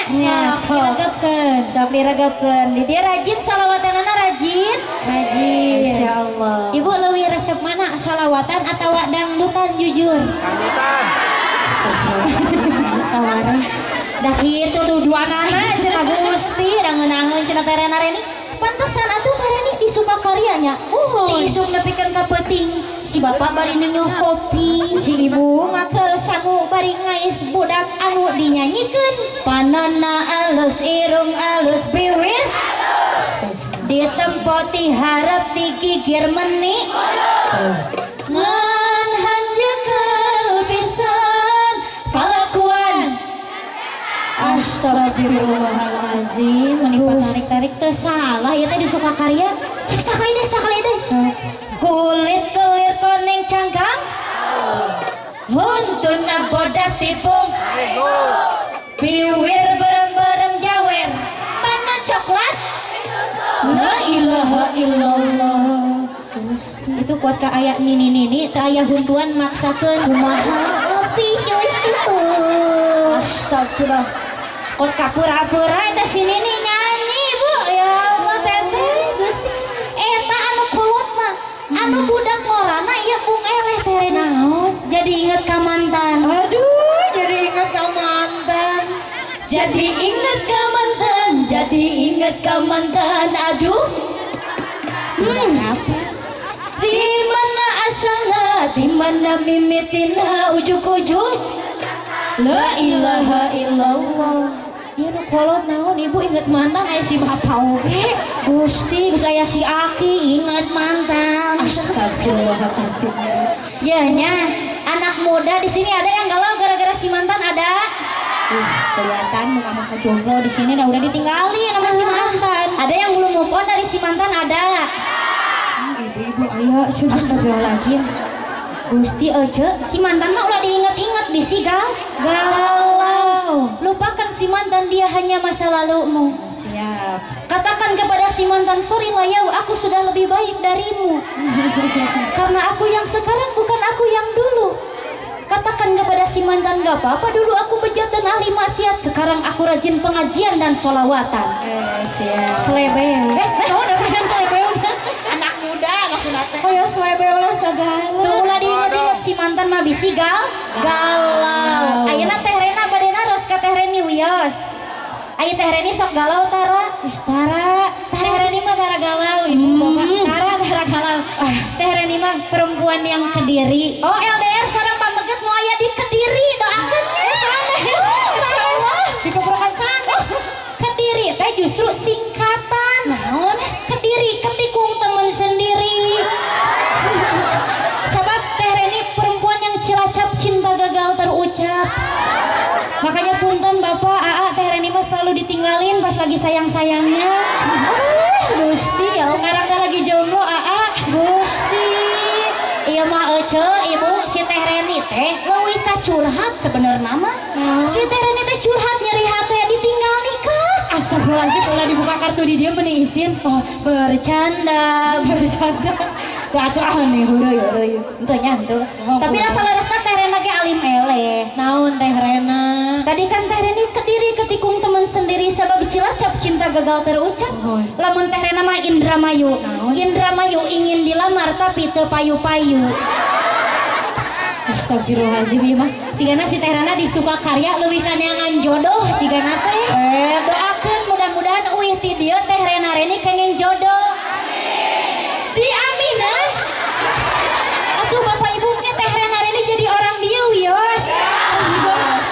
Sok diregepkeun. Sok diregepkeun. Di dia rajin salawatanana rajin. Rajin. Insyaallah. Ibu leuwih resep mana salawatan atau dangdutan jujur? Dangdutan. Sawareh. Da kitu tuduhanana cenah Gusti da ngeunangeun cenah Terena Reni. Pantesan atuh Tereni disuka karyanya. Diisuk nepikeun ka peuting. Si bapak bari nengeuh kopi. Si ibu ngakel sangu bari ngais budak anu dinyanyikeun. Panonna alus irung alus biwir. Ditempoti harap digigir meni. Ngan hanjekeun pisan kalakuan. Astagfirullahalazim, menipat tarik-tarik teu salah ieu teh disuka karya. Cek sakali deh. Kulit kelir koneng cangkang. Huntuna bodas tipung. Biwir berem-berem jawer. Mana coklat? La ilaha illallah. Itu kuat ka aya nini teu aya huntuan maksakeun kumaha. Astagfirullah. Kok kapura-pura eta si Nini nyanyi Bu. Ya Allah teteh Gusti. Eta anu kolot mah anu budak ngorana ieu bung eleh teh naon. Jadi inget ka mantan. Aduh, jadi inget ka mantan. Jadi inget ka mantan. Jadi inget ka mantan. Aduh. Apa? Di mana asalna, di mana mimitina ujuk-ujuk. La ilaha illallah. Ieu nu kolot naon ibu inget mantan aya si bapak oge. Gusti, geus aya si Aki ingat mantan. Astagfirullahaladzim. Ya nya, anak muda di sini ada yang galau gara-gara si mantan ada? Kelihatan muka-muka jomblo di sini udah ditinggalin sama si mantan. Ada yang belum move on dari si mantan ada? Ibu-ibu aya sudah. Astagfirullahaladzim. Gusti ece, si mantan mah udah diinget-inget di si galau. Lupakan si mantan, dia hanya masa lalumu. Siap. Katakan kepada si mantan, sorry Layau, aku sudah lebih baik darimu. Karena aku yang sekarang bukan aku yang dulu. Katakan kepada si mantan, gak apa-apa dulu aku bejat dan ahli maksiat. Sekarang aku rajin pengajian dan sholawatan. Siap. Selebeu. Selebeu. Anak muda maksudnya. Oh ya selebeu lah segala. Tuh ulah diinget-inget si mantan mah bisi galau. Ayeuna teh Rena badena ros ka teh Reni wios. Ayo teh Reni sok galau tara. Tara. Teh Reni mah tara galau ibu bapak. Tara galau. Teh Reni mah perempuan yang Kediri. Oh LDR sareng pameget nu aya di Kediri doakeun nya. Insyaallah. Dikumpulkan sana. Kediri teh justru singkatan. Naon? Kediri ketikung temen sendiri. Sebab teh Reni perempuan yang cilacap cinta gagal terucap. Makanya punten bapak Aa teh Reni mah selalu ditinggalin pas lagi sayang-sayangnya. Gusti ya sekarang lagi jomblo Aa. Gusti iya mah ece ibu si teh Reni teh leuwih ka curhat sebenarnya mah. Si teh Reni teh curhat nyeri hati ditinggal nikah. Astagfirullahaladzim, ulah dibuka kartu di dia meni izin. Oh, bercanda. Tuh atuh nih heureui. Henteu nya henteu. Tapi rasa laresna teh Rena ge alim eleh. Naon teh Rena? Tadi kan teh Reni Kediri ketikung teman sendiri sabab cilacap cinta gagal terucap. Lamun teh Rena mah Indramayu. Indramayu ingin dilamar tapi teu payu-payu. Astagfirullahaladzim ya mah. Sigana si teh Rena disuka karya leuwih kaneangan jodoh cigana teh. Doakeun mudah-mudahan uih ti dieu teh Rena Reni kenging jodoh. Diaminan. Atuh bapak ibu ke teh Rena Reni jadi orang dia wios.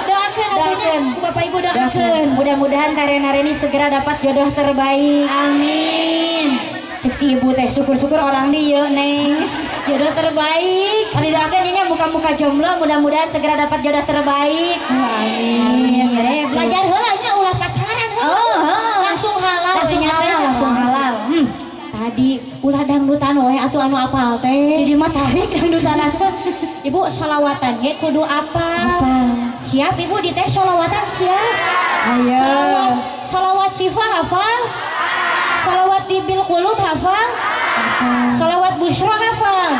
Doakeun atunya bapak ibu doakeun. Mudah-mudahan teh Rena Reni segera dapat jodoh terbaik. Amin. Cek si ibu teh syukur-syukur orang dia neng jodoh terbaik. Ari doakeun nya muka-muka jomblo mudah-mudahan segera dapat jodoh terbaik. Amin. Belajar heula nya ulah pacaran. Langsung halal. Langsung halal. Tadi ulah dangdutan we atuh anu apal teh. Di mah tarik dangdutan. Ibu sholawatan ge kudu apa? Siap ibu di teh sholawatan siap. Ayo. Sholawat Syifa hafal? Sholawat di bil qulub hafal? Sholawat Busyra hafal?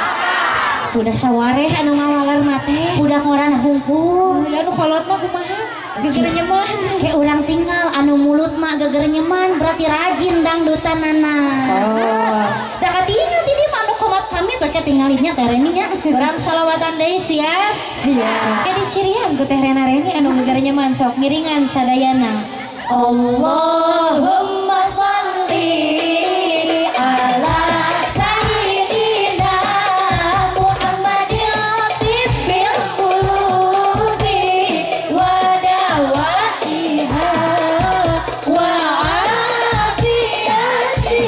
Udah sawareh anu ngawalar mate. Udah ngoran hungkul. Anu kolot mah kumaha? geger nyeman kayak ulang tinggal anu mulut mah geger nyeman berarti rajin dangdutanana dah katingal tadi mah anu komat kami pakai tinggalinnya teh Reninya orang salawatan deui siap kayak dicirian ku teh Reni anu geger nyeman sok ngiringan sadayana Allahumma sholli ala sayyidina Muhammadin tibbil qulubi wa dawaiha wa afiyatil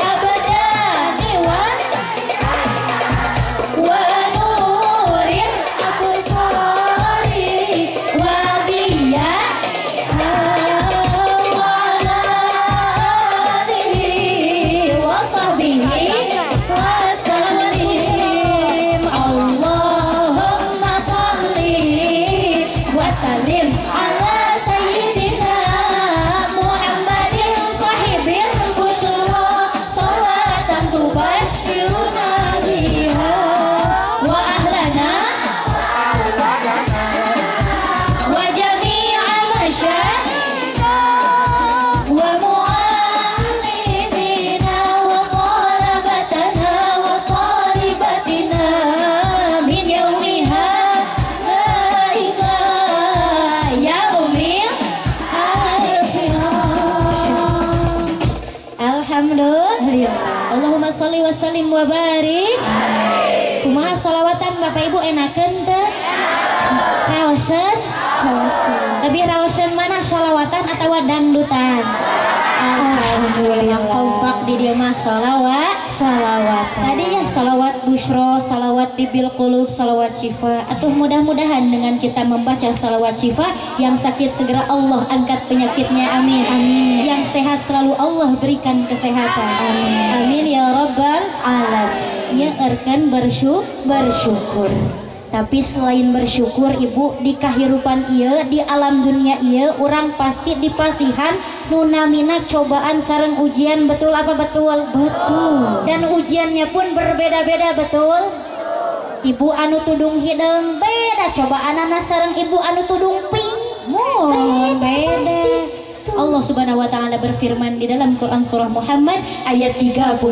abdani wa nuril absari wa diya Allahumma sholli wa sallim wa barik. Kumaha sholawatan Bapak Ibu enakeun teh? Raoseun? Lebih raoseun mana sholawatan atau dangdutan? Alhamdulillah yang kompak di dia mah salawatan. Tadi ya salawat busyro, salawat tibil qulub, salawat syifa. Atuh mudah-mudahan dengan kita membaca salawat syifa, yang sakit segera Allah angkat penyakitnya, amin. Amin. Yang sehat selalu Allah berikan kesehatan, amin. Amin ya rabbal alamin. Nyeurkeun bersyukur. Tapi selain bersyukur Ibu, di kahirupan ieu, di alam dunia ieu, orang pasti dipasihan nunamina cobaan sareng ujian, betul apa betul? Betul. Dan ujiannya pun berbeda-beda, betul? Ibu anu tudung hidung beda cobaanana sareng ibu anu tudung pink. Beda. Allah Subhanahu wa taala berfirman di dalam Quran surah Muhammad ayat 31.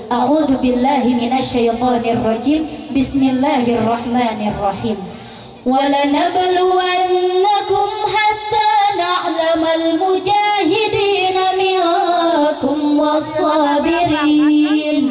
A'udzu billahi minasyaitonir rajim. Bismillahirrahmanirrahim. Walanabluwannakum hatta na'lamal mujahidin minkum was-sabirin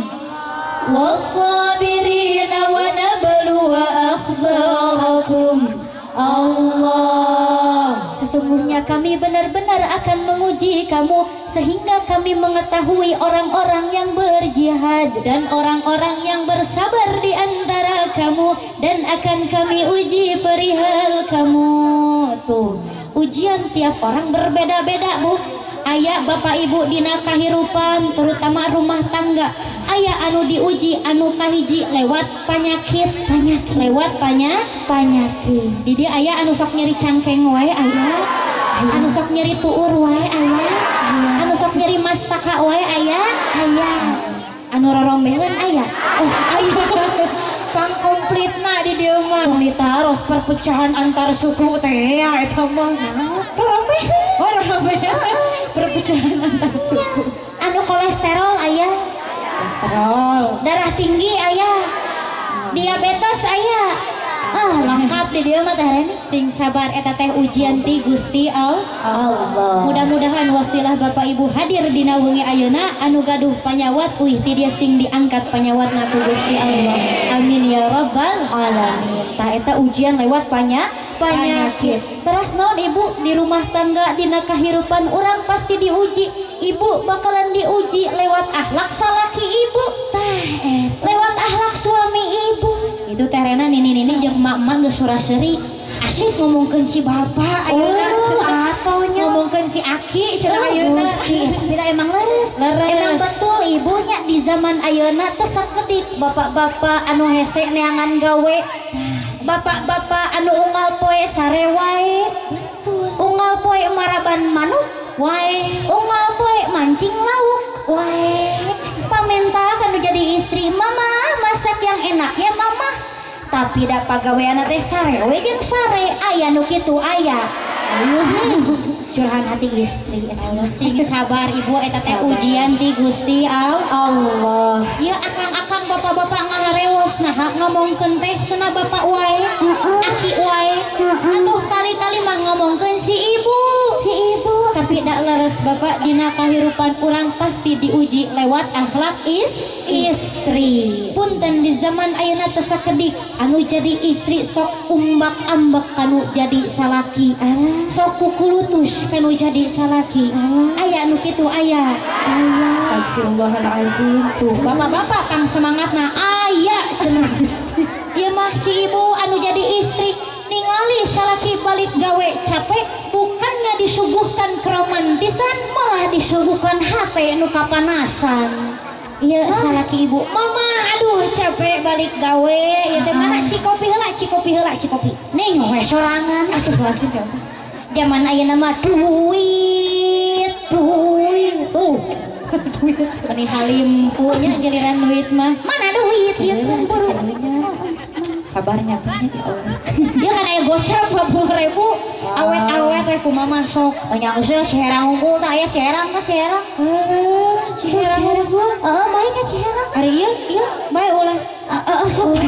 wa nabluwa akhbarakum. Allah, sesungguhnya kami benar-benar akan menguji kamu sehingga kami mengetahui orang-orang yang berjihad dan orang-orang yang bersabar di antara kamu, dan akan kami uji perihal kamu. Tuh, ujian tiap orang berbeda-beda, Bu. Aya Bapak Ibu dina kahirupan, terutama rumah tangga, aya anu diuji anu kahiji lewat penyakit. Lewat penyakit. Di dia aya anu sok nyeri cangkeng wae aya, anu sok nyeri tuur wae aya, anu sok nyeri mastaka wae aya, anu rorombelan aya. Oh, aya. Pang komplitna di dieu mah ditaros perpecahan antar suku teh eta mah. Rorombelan. Perpecahan antar suku. Anu kolesterol aya. Darah tinggi aya. Diabetes aya. Lengkap di dia mah teh Reni. Sing sabar eta teh ujian ti Gusti Allah. Mudah-mudahan wasilah Bapak Ibu hadir dina wengi ayeuna anu gaduh panyawat uih ti dia sing diangkat panyawatna ku Gusti Allah. Amin ya rabbal alamin. Tah eta ujian lewat penyakit. Terus naon Ibu, di rumah tangga dina kahirupan urang pasti diuji. Ibu bakalan diuji lewat akhlak salaki ibu. Tah lewat akhlak suami ibu. Itu teh Rena nini jeung mak-mak geus suraseri. Asyik ngomongkeun si bapak ayeuna atonya ngomongkeun si aki cenah ayeuna. Tidak emang leres. Emang betul ibunya di zaman ayeuna teh sakedik bapak-bapak anu hese neangan gawe. Bapak-bapak anu unggal poe sare wae. Betul. Unggal poe maraban manuk wae. Unggal poe mancing lauk wae. Paminta kan jadi istri, mama masak yang enak ya mama. tapi da pagaweana teh sarewe jeung sare aya nu kitu aya. Curhan hati istri Allah sing sabar ibu eta teh ujian ti Gusti Allah. Ya akang-akang bapak-bapak ngaharewos nah ngomongkeun teh cenah bapak wae, aki wae. Atuh kali-kali mah ngomongkeun si ibu. Tapi dak leres bapak dina kahirupan urang pasti diuji lewat akhlak istri. Punten di zaman ayeuna teu sakedik anu jadi istri sok umbak-ambek kanu jadi salaki. Sok kukulutus kanu jadi salaki. Aya anu kitu aya. Astagfirullahalazim. Tuh bapak-bapak kang semangatna aya cenah Gusti. Ieu mah si ibu anu jadi istri ningali salaki balik gawe capek bukannya disuguhkan keromantisan malah disuguhkan hate nu kapanasan. Iya salaki ibu mama aduh capek balik gawe ya teh mana cikopi heula nih we sorangan astagfirullahalazim ya Allah. Zaman ayeuna mah duit tuh meni halim punya giliran duit mah mana duit ieu buru sabarnya punya ya Allah. Dia kan aya gocap 50.000 awet-awet teh kumaha masuk. Nya geus Ciherang unggul tah aya Ciherang. Ciherang. Bae nya Ciherang. Ari ieu bae ulah. Sok.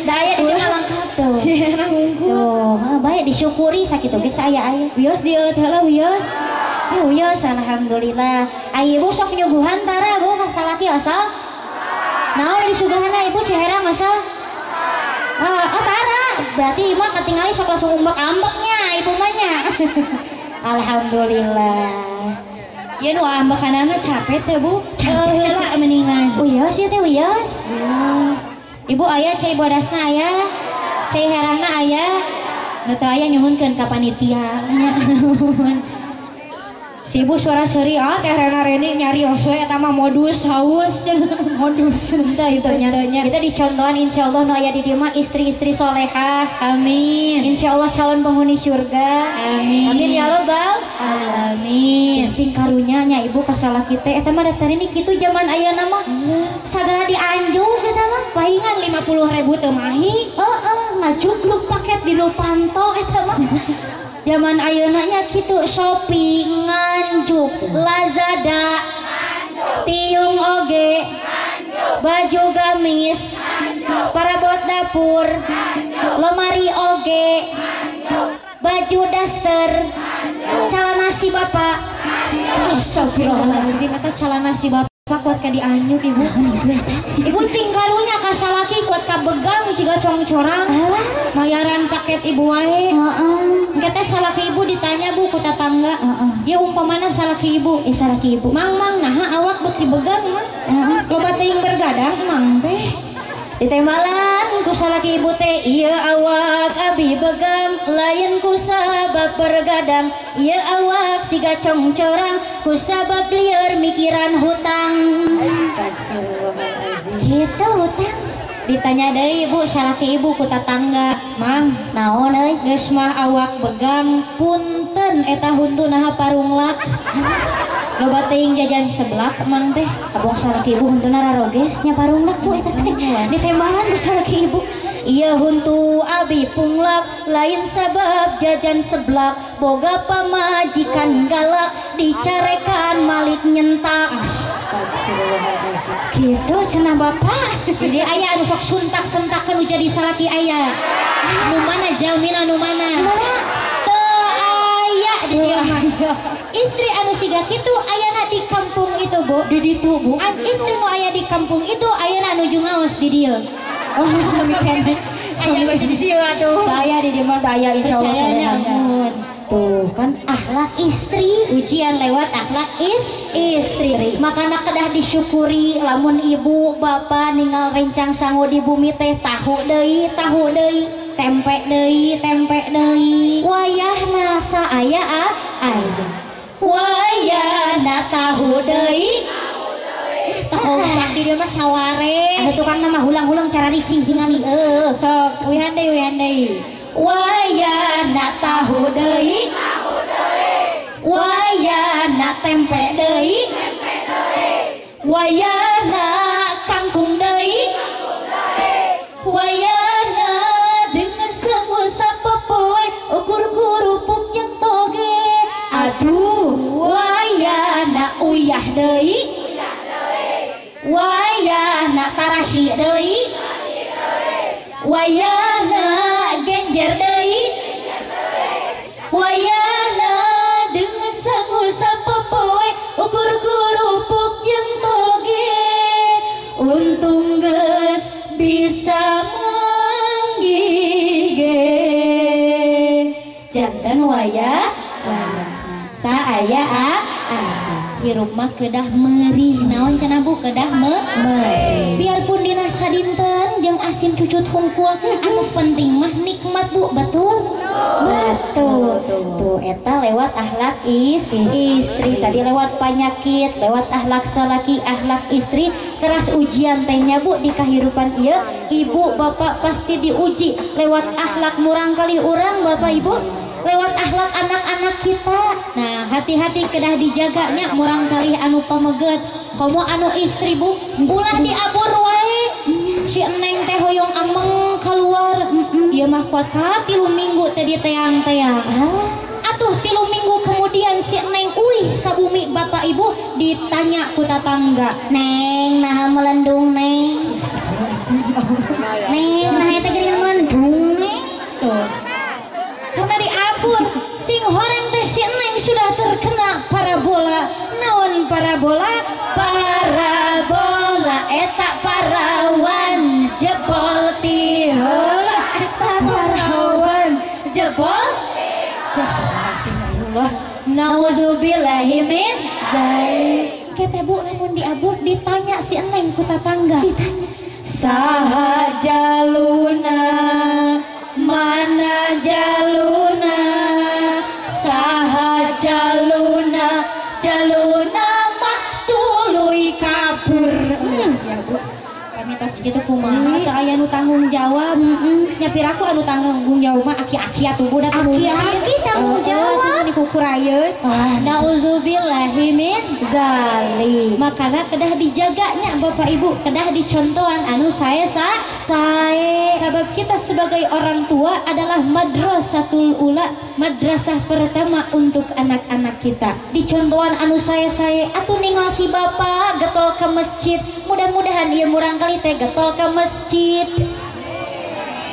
Da aya di mana lengkap tuh. Ciherang unggul. Tuh, bae disyukuri sakitu ge aya. Wios dieu teh heula wios. Wios alhamdulillah. Ai ibu sok nyuguhan tara bu ka salaki asal. Naon disuguhanna ibu Ciherang asal? Tara berarti mah ketinggalan sok langsung umbak-ambeknya ibu mahnya. Alhamdulillah. Ya nu ambekanana capek teh bu. Heula mendingan. Uyos ya teh uyos. Ibu aya cai bodasna aya, cai herangna aya. Nu teu aya nyuhunkeun ka panitia nya. Si ibu suara seri teh rena-reni nyari oswe eta mah modus haus modus entah itu nyatanya kita dicontohan insyaallah nu aya di dieu mah istri-istri solehah amin insyaallah calon penghuni surga amin ya rabbal alamin sing karunya nya ibu ka salaki teh eta mah daftar ini kitu zaman ayeuna mah sagala dianjuk eta mah paingan 50.000 teu mahi ngajugruk paket di Lupanto eta mah zaman ayeuna nya kitu Shopee nganjuk, Lazada tiung oge, baju gamis, parabot dapur, lemari oge, baju daster, calana si bapak. Astagfirullahaladzim, eta calana si bapak kuat ka dianjuk ibu. Ibu cing karunya ka salaki kuat ka begang ciga congcorang. Bayaran paket ibu wae. Kita salaki ibu ditanya bu ku tetangga. Ya umpamana salaki ibu, salaki ibu. Mang nah awak beki begang mah. Loba teuing bergadang mang teh. Ditembalan ku salaki ibu teh ieu awak abi begang lain ku sabab bergadang ieu awak siga congcorang ku sabab lieur mikiran hutang. Gitu hutang ditanya deui ibu salaki ibu ku tetangga mang naon euy geus mah awak begang punten eta huntu naha parunglak loba teuing jajan seblak mang teh abong salaki ibu huntuna raroges nya parunglak bu eta teh ditembalan ku salaki ibu ieu huntu abi punglak lain sabab jajan seblak boga pamajikan galak dicarekan malik nyentak. Astagfirullahaladzim gitu cenah bapak. Jadi aya anu sok suntak-sentakeun nu jadi salaki aya nu mana jalmina nu mana teu aya di dieu mah istri anu siga kitu ayana di kampung itu bu di ditu bu istri nu aya di kampung itu ayana nuju ngaos di dieu. Oh sami kene sami di dieu atuh aya di dieu mah aya insyaallah soalnya tuh kan akhlak istri ujian lewat akhlak istri makana kedah disyukuri lamun ibu bapak ninggal rencang sangu di bumi teh tahu deui tempe deui wayahna saaya aya wayahna tahu deui tahu pak di dieu mah saware anu tukang nama hulang-hulang cara ricing tinggali sok wihan deui wayana tahu deui wayana tempe deui wayana kangkung deui wayana Basi deui wayahna genjer deui wayahna dengan sangu sapopoe ukur kerupuk jeung toge untung geus bisa menggige janten wayah saaya hirup mah kedah merih naon cenah Bu kedah merih biarpun dina sadinten jeung asin cucut hungkul anu penting mah nikmat Bu betul tuh eta lewat akhlak istri tadi lewat penyakit lewat akhlak salaki akhlak istri keras ujian tehnya Bu di kehidupan ieu ibu bapak pasti diuji lewat akhlak murang kali urang bapak ibu lewat akhlak anak-anak kita. Nah hati-hati kedah dijaganya murang kali anu pameget komo anu istri Bu ulah diabur wae si Eneng teh hoyong ameng keluar ieu mah kuat ka 3 minggu teh di teang-teang atuh 3 minggu kemudian si Eneng uih ka bumi bapak ibu ditanya ku tatangga Neng naha melendung Neng Neng naha eta geuning melendung Neng tuh karena diabur sing horeng teh si Neng sudah terkena parabola naon parabola eta parawan jebol ti heula eta parawan jebol astagfirullah nauzubillahi min zalik kete Bu lamun diabur ditanya si Neng ku tatangga ditanya saha jaluna mana jaluna saha jaluna mah tuluy kabur kami tos kitu kumaha teu aya nu tanggung jawab nyapir aku anu tanggung jawab mah aki-aki atuh budak aki-aki tanggung jawab dikukur ayeun nauzubillahi min zalik makana kedah dijaganya Bapak Ibu kedah dicontohan anu sae sabab kita sebagai orang tua adalah madrasatul ula madrasah pertama untuk anak-anak kita dicontohan anu sae atuh ninggal si bapak getol ke masjid mudah-mudahan ieu murang kali teh getol ke masjid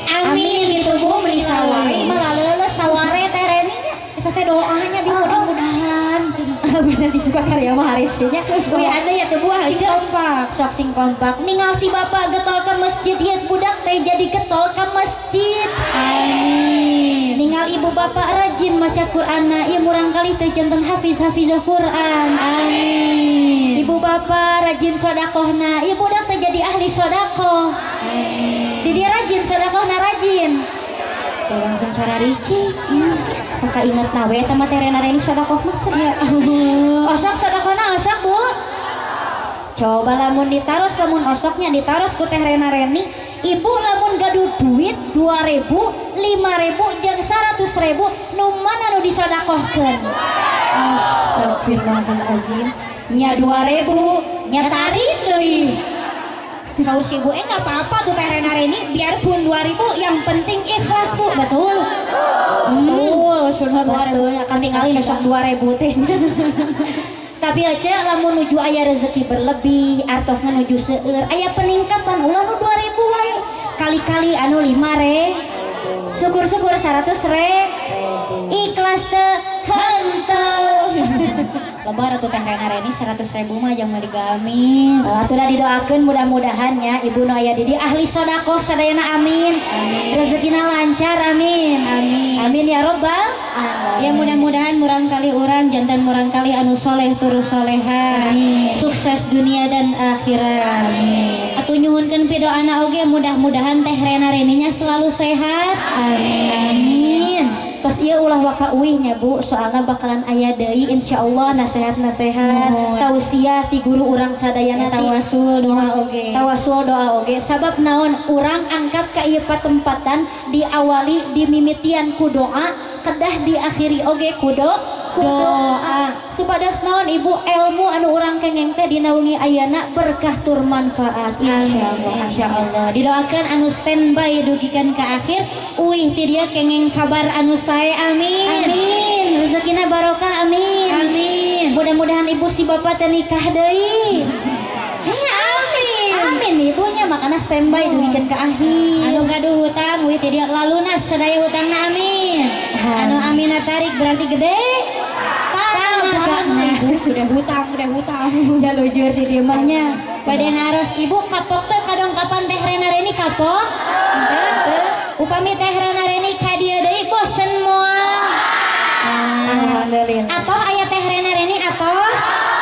amin gitu Bu beli saware malah leuleus saware teh reni eta teh doanya bi mudah-mudahan bener disuka karya mah harisnya we ada ya teh buah aja kompak sok sing kompak ninggal si bapak getol ke masjid ieu budak teh jadi getol ke masjid amin ninggal ibu bapak rajin maca Qur'anna ieu murang kali teh janten hafizah Qur'an amin ibu bapak rajin sedekahna ieu budak teh jadi ahli sedekah amin di dia rajin sedekahna rajin tuh langsung cara ricik suka inget nawe eta mah teh rena-reni sedekah mah cenah osok sedekahna osok Bu coba lamun ditaros lamun osoknya ditaros ku teh rena-reni ibu lamun gaduh duit 2.000 5.000 jeung 100.000 nu mana nu disedekahkeun astagfirullahalazim nya 2.000 nya tarik deui saur si ibu nggak apa-apa tuh teh rena-reni biarpun 2.000 yang penting ikhlas Bu betul betul akan tinggalin besok 2.000 teh tapi aja lamun nuju aya rezeki berlebih artosna nuju seueur aya peningkatan ulah nu 2.000 wae kali-kali anu 5 syukur-syukur 100 ikhlas teh henteu lebar atuh teh rena-reni 100.000 mah jang mah digamis atuh da didoakeun mudah-mudahan nya ibu nu aya di dieu ahli sedekah sadayana amin rezekina lancar amin amin ya robbal alamin ya mudah-mudahan murang kali urang jantan murang kali anu soleh turu soleha sukses dunia dan akhirat amin atuh nyuhunkeun pidoana oge mudah-mudahan teh rena-reninya selalu sehat amin tos ieu ulah waka uihnya Bu soalna bakalan aya deui insyaallah nasehat-nasehat tausiah ti guru urang sadayana tawasul doa oge sabab naon urang angkat ka ieu patempatan diawali dimimitian ku doa kedah diakhiri oge ku doa supados naon ibu ilmu anu urang kengeng teh dina wengi ayeuna berkah tur manfaat insyaallah didoakeun anu standby dugikeun ka akhir uih ti dieu kengeng kabar anu sae amin rezekina barokah amin mudah-mudahan ibu si bapak teh nikah deui amin ibunya makan karena standby dugikan ke akhir. Anu gaduh hutang wih tidak lalunas sadaya hutangna amin. Anu amina tarik berarti gede. Nah, udah hutang jalujur di dimahnya pada naros ibu kapok teh kadongkapan teh Rena Reni kapok upami teh Rena Reni kadia deui bosen moal. Alhamdulillah. Atau aya teh Rena Reni atau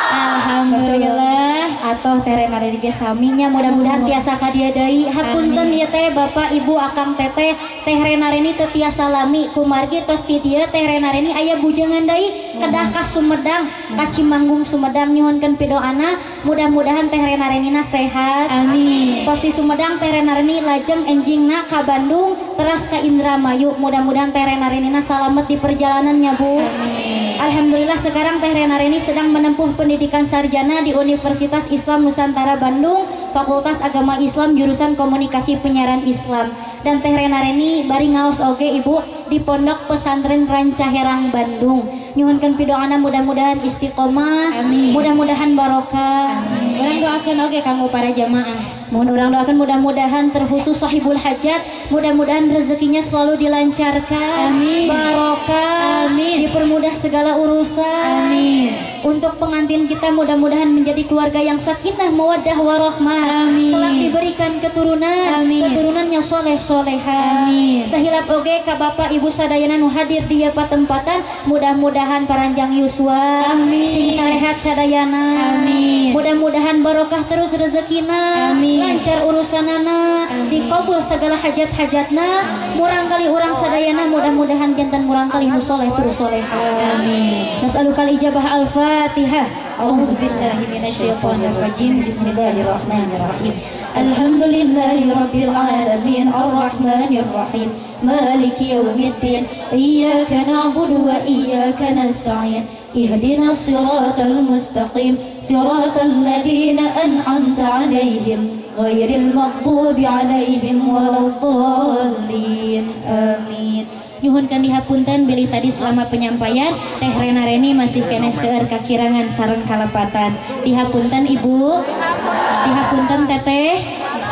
alhamdulillah atoh teh Rena Reni ge saminya mudah-mudahan tiasa kadia deui. Hapunten ieu teh Bapak Ibu Akang Teteh teh Rena Reni teu tiasa lami kumargi tos ti dieu teh Rena Reni aya bujangan deui kedah ka Sumedang ka Cimanggung Sumedang nyuhunkeun pidoana mudah-mudahan teh Rena Renina sehat. Amin. Tos di Sumedang teh Rena Reni lajeng enjingna ka Bandung teras ka Indramayu mudah-mudahan teh Rena Renina salamet di perjalanannya Bu. Amin. Alhamdulillah sekarang teh Rena Reni sedang menempuh pendidikan sarjana di Universitas Islam Nusantara Bandung, Fakultas Agama Islam jurusan Komunikasi Penyiaran Islam. Dan teh Rena Reni bari ngaos oge Ibu di Pondok Pesantren Rancaherang Bandung. Nyuhunkeun pidoana mudah-mudahan istiqomah, mudah-mudahan barokah. Urang doakeun oge kanggo para jamaah. Mohon orang doakan mudah-mudahan terkhusus sahibul hajat, mudah-mudahan rezekinya selalu dilancarkan, amin, barokah, amin, dipermudah segala urusan, amin. Untuk pengantin kita mudah-mudahan menjadi keluarga yang sakinah mawaddah warahmah, amin. Kelak diberikan keturunan, amin. Keturunannya soleh soleha, amin. Tahilap oge ka bapak ibu sadayana nu hadir di patempatan, mudah-mudahan paranjang yuswa, amin. Sing sarehat sadayana, amin. Mudah-mudahan barokah terus rezekina, amin. Lancar urusanana, dikabul segala hajat-hajatna, murang kali urang sadayana mudah-mudahan jantan murang kali nu soleh terus soleha. Amin. Nas'alukal ijabah al-Fatihah. A'udzu billahi minasyaitonir rajim. Bismillahirrahmanirrahim. Alhamdulillahi rabbil alamin arrahmanir rahim maliki yaumiddin iyyaka na'budu wa iyyaka nasta'in ihdinas siratal mustaqim siratal ladzina an'amta 'alaihim ghairil maghdubi 'alaihim waladdallin. Amin. Nyuhunkeun dihapunten bilih tadi selama penyampaian teh Rena Reni masih keneh seueur kakirangan sareng kalapatan. Dihapunten Ibu, dihapunten Teteh.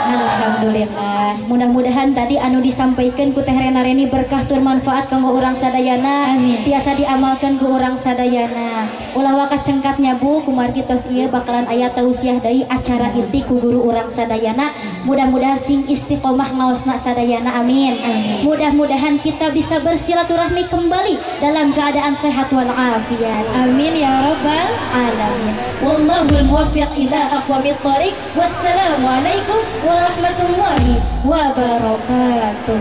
Alhamdulillah. Mudah-mudahan tadi anu disampaikan ku teh Rena Reni berkah tur manfaat kanggo urang sadayana. Amin. Tiasa diamalkan ku urang sadayana. Ulah wakat cengkatnya Bu, kumargi tos ieu bakalan aya tausiah deui acara inti ku guru urang sadayana. Mudah-mudahan sing istiqomah ngaosna sadayana. Amin. Amin. Mudah-mudahan kita bisa bersilaturahmi kembali dalam keadaan sehat walafiat. Amin ya rabbal Alamin. Wallahul muwaffiq ila aqwamit thoriq. Wassalamualaikum warahmatullahi wabarakatuh.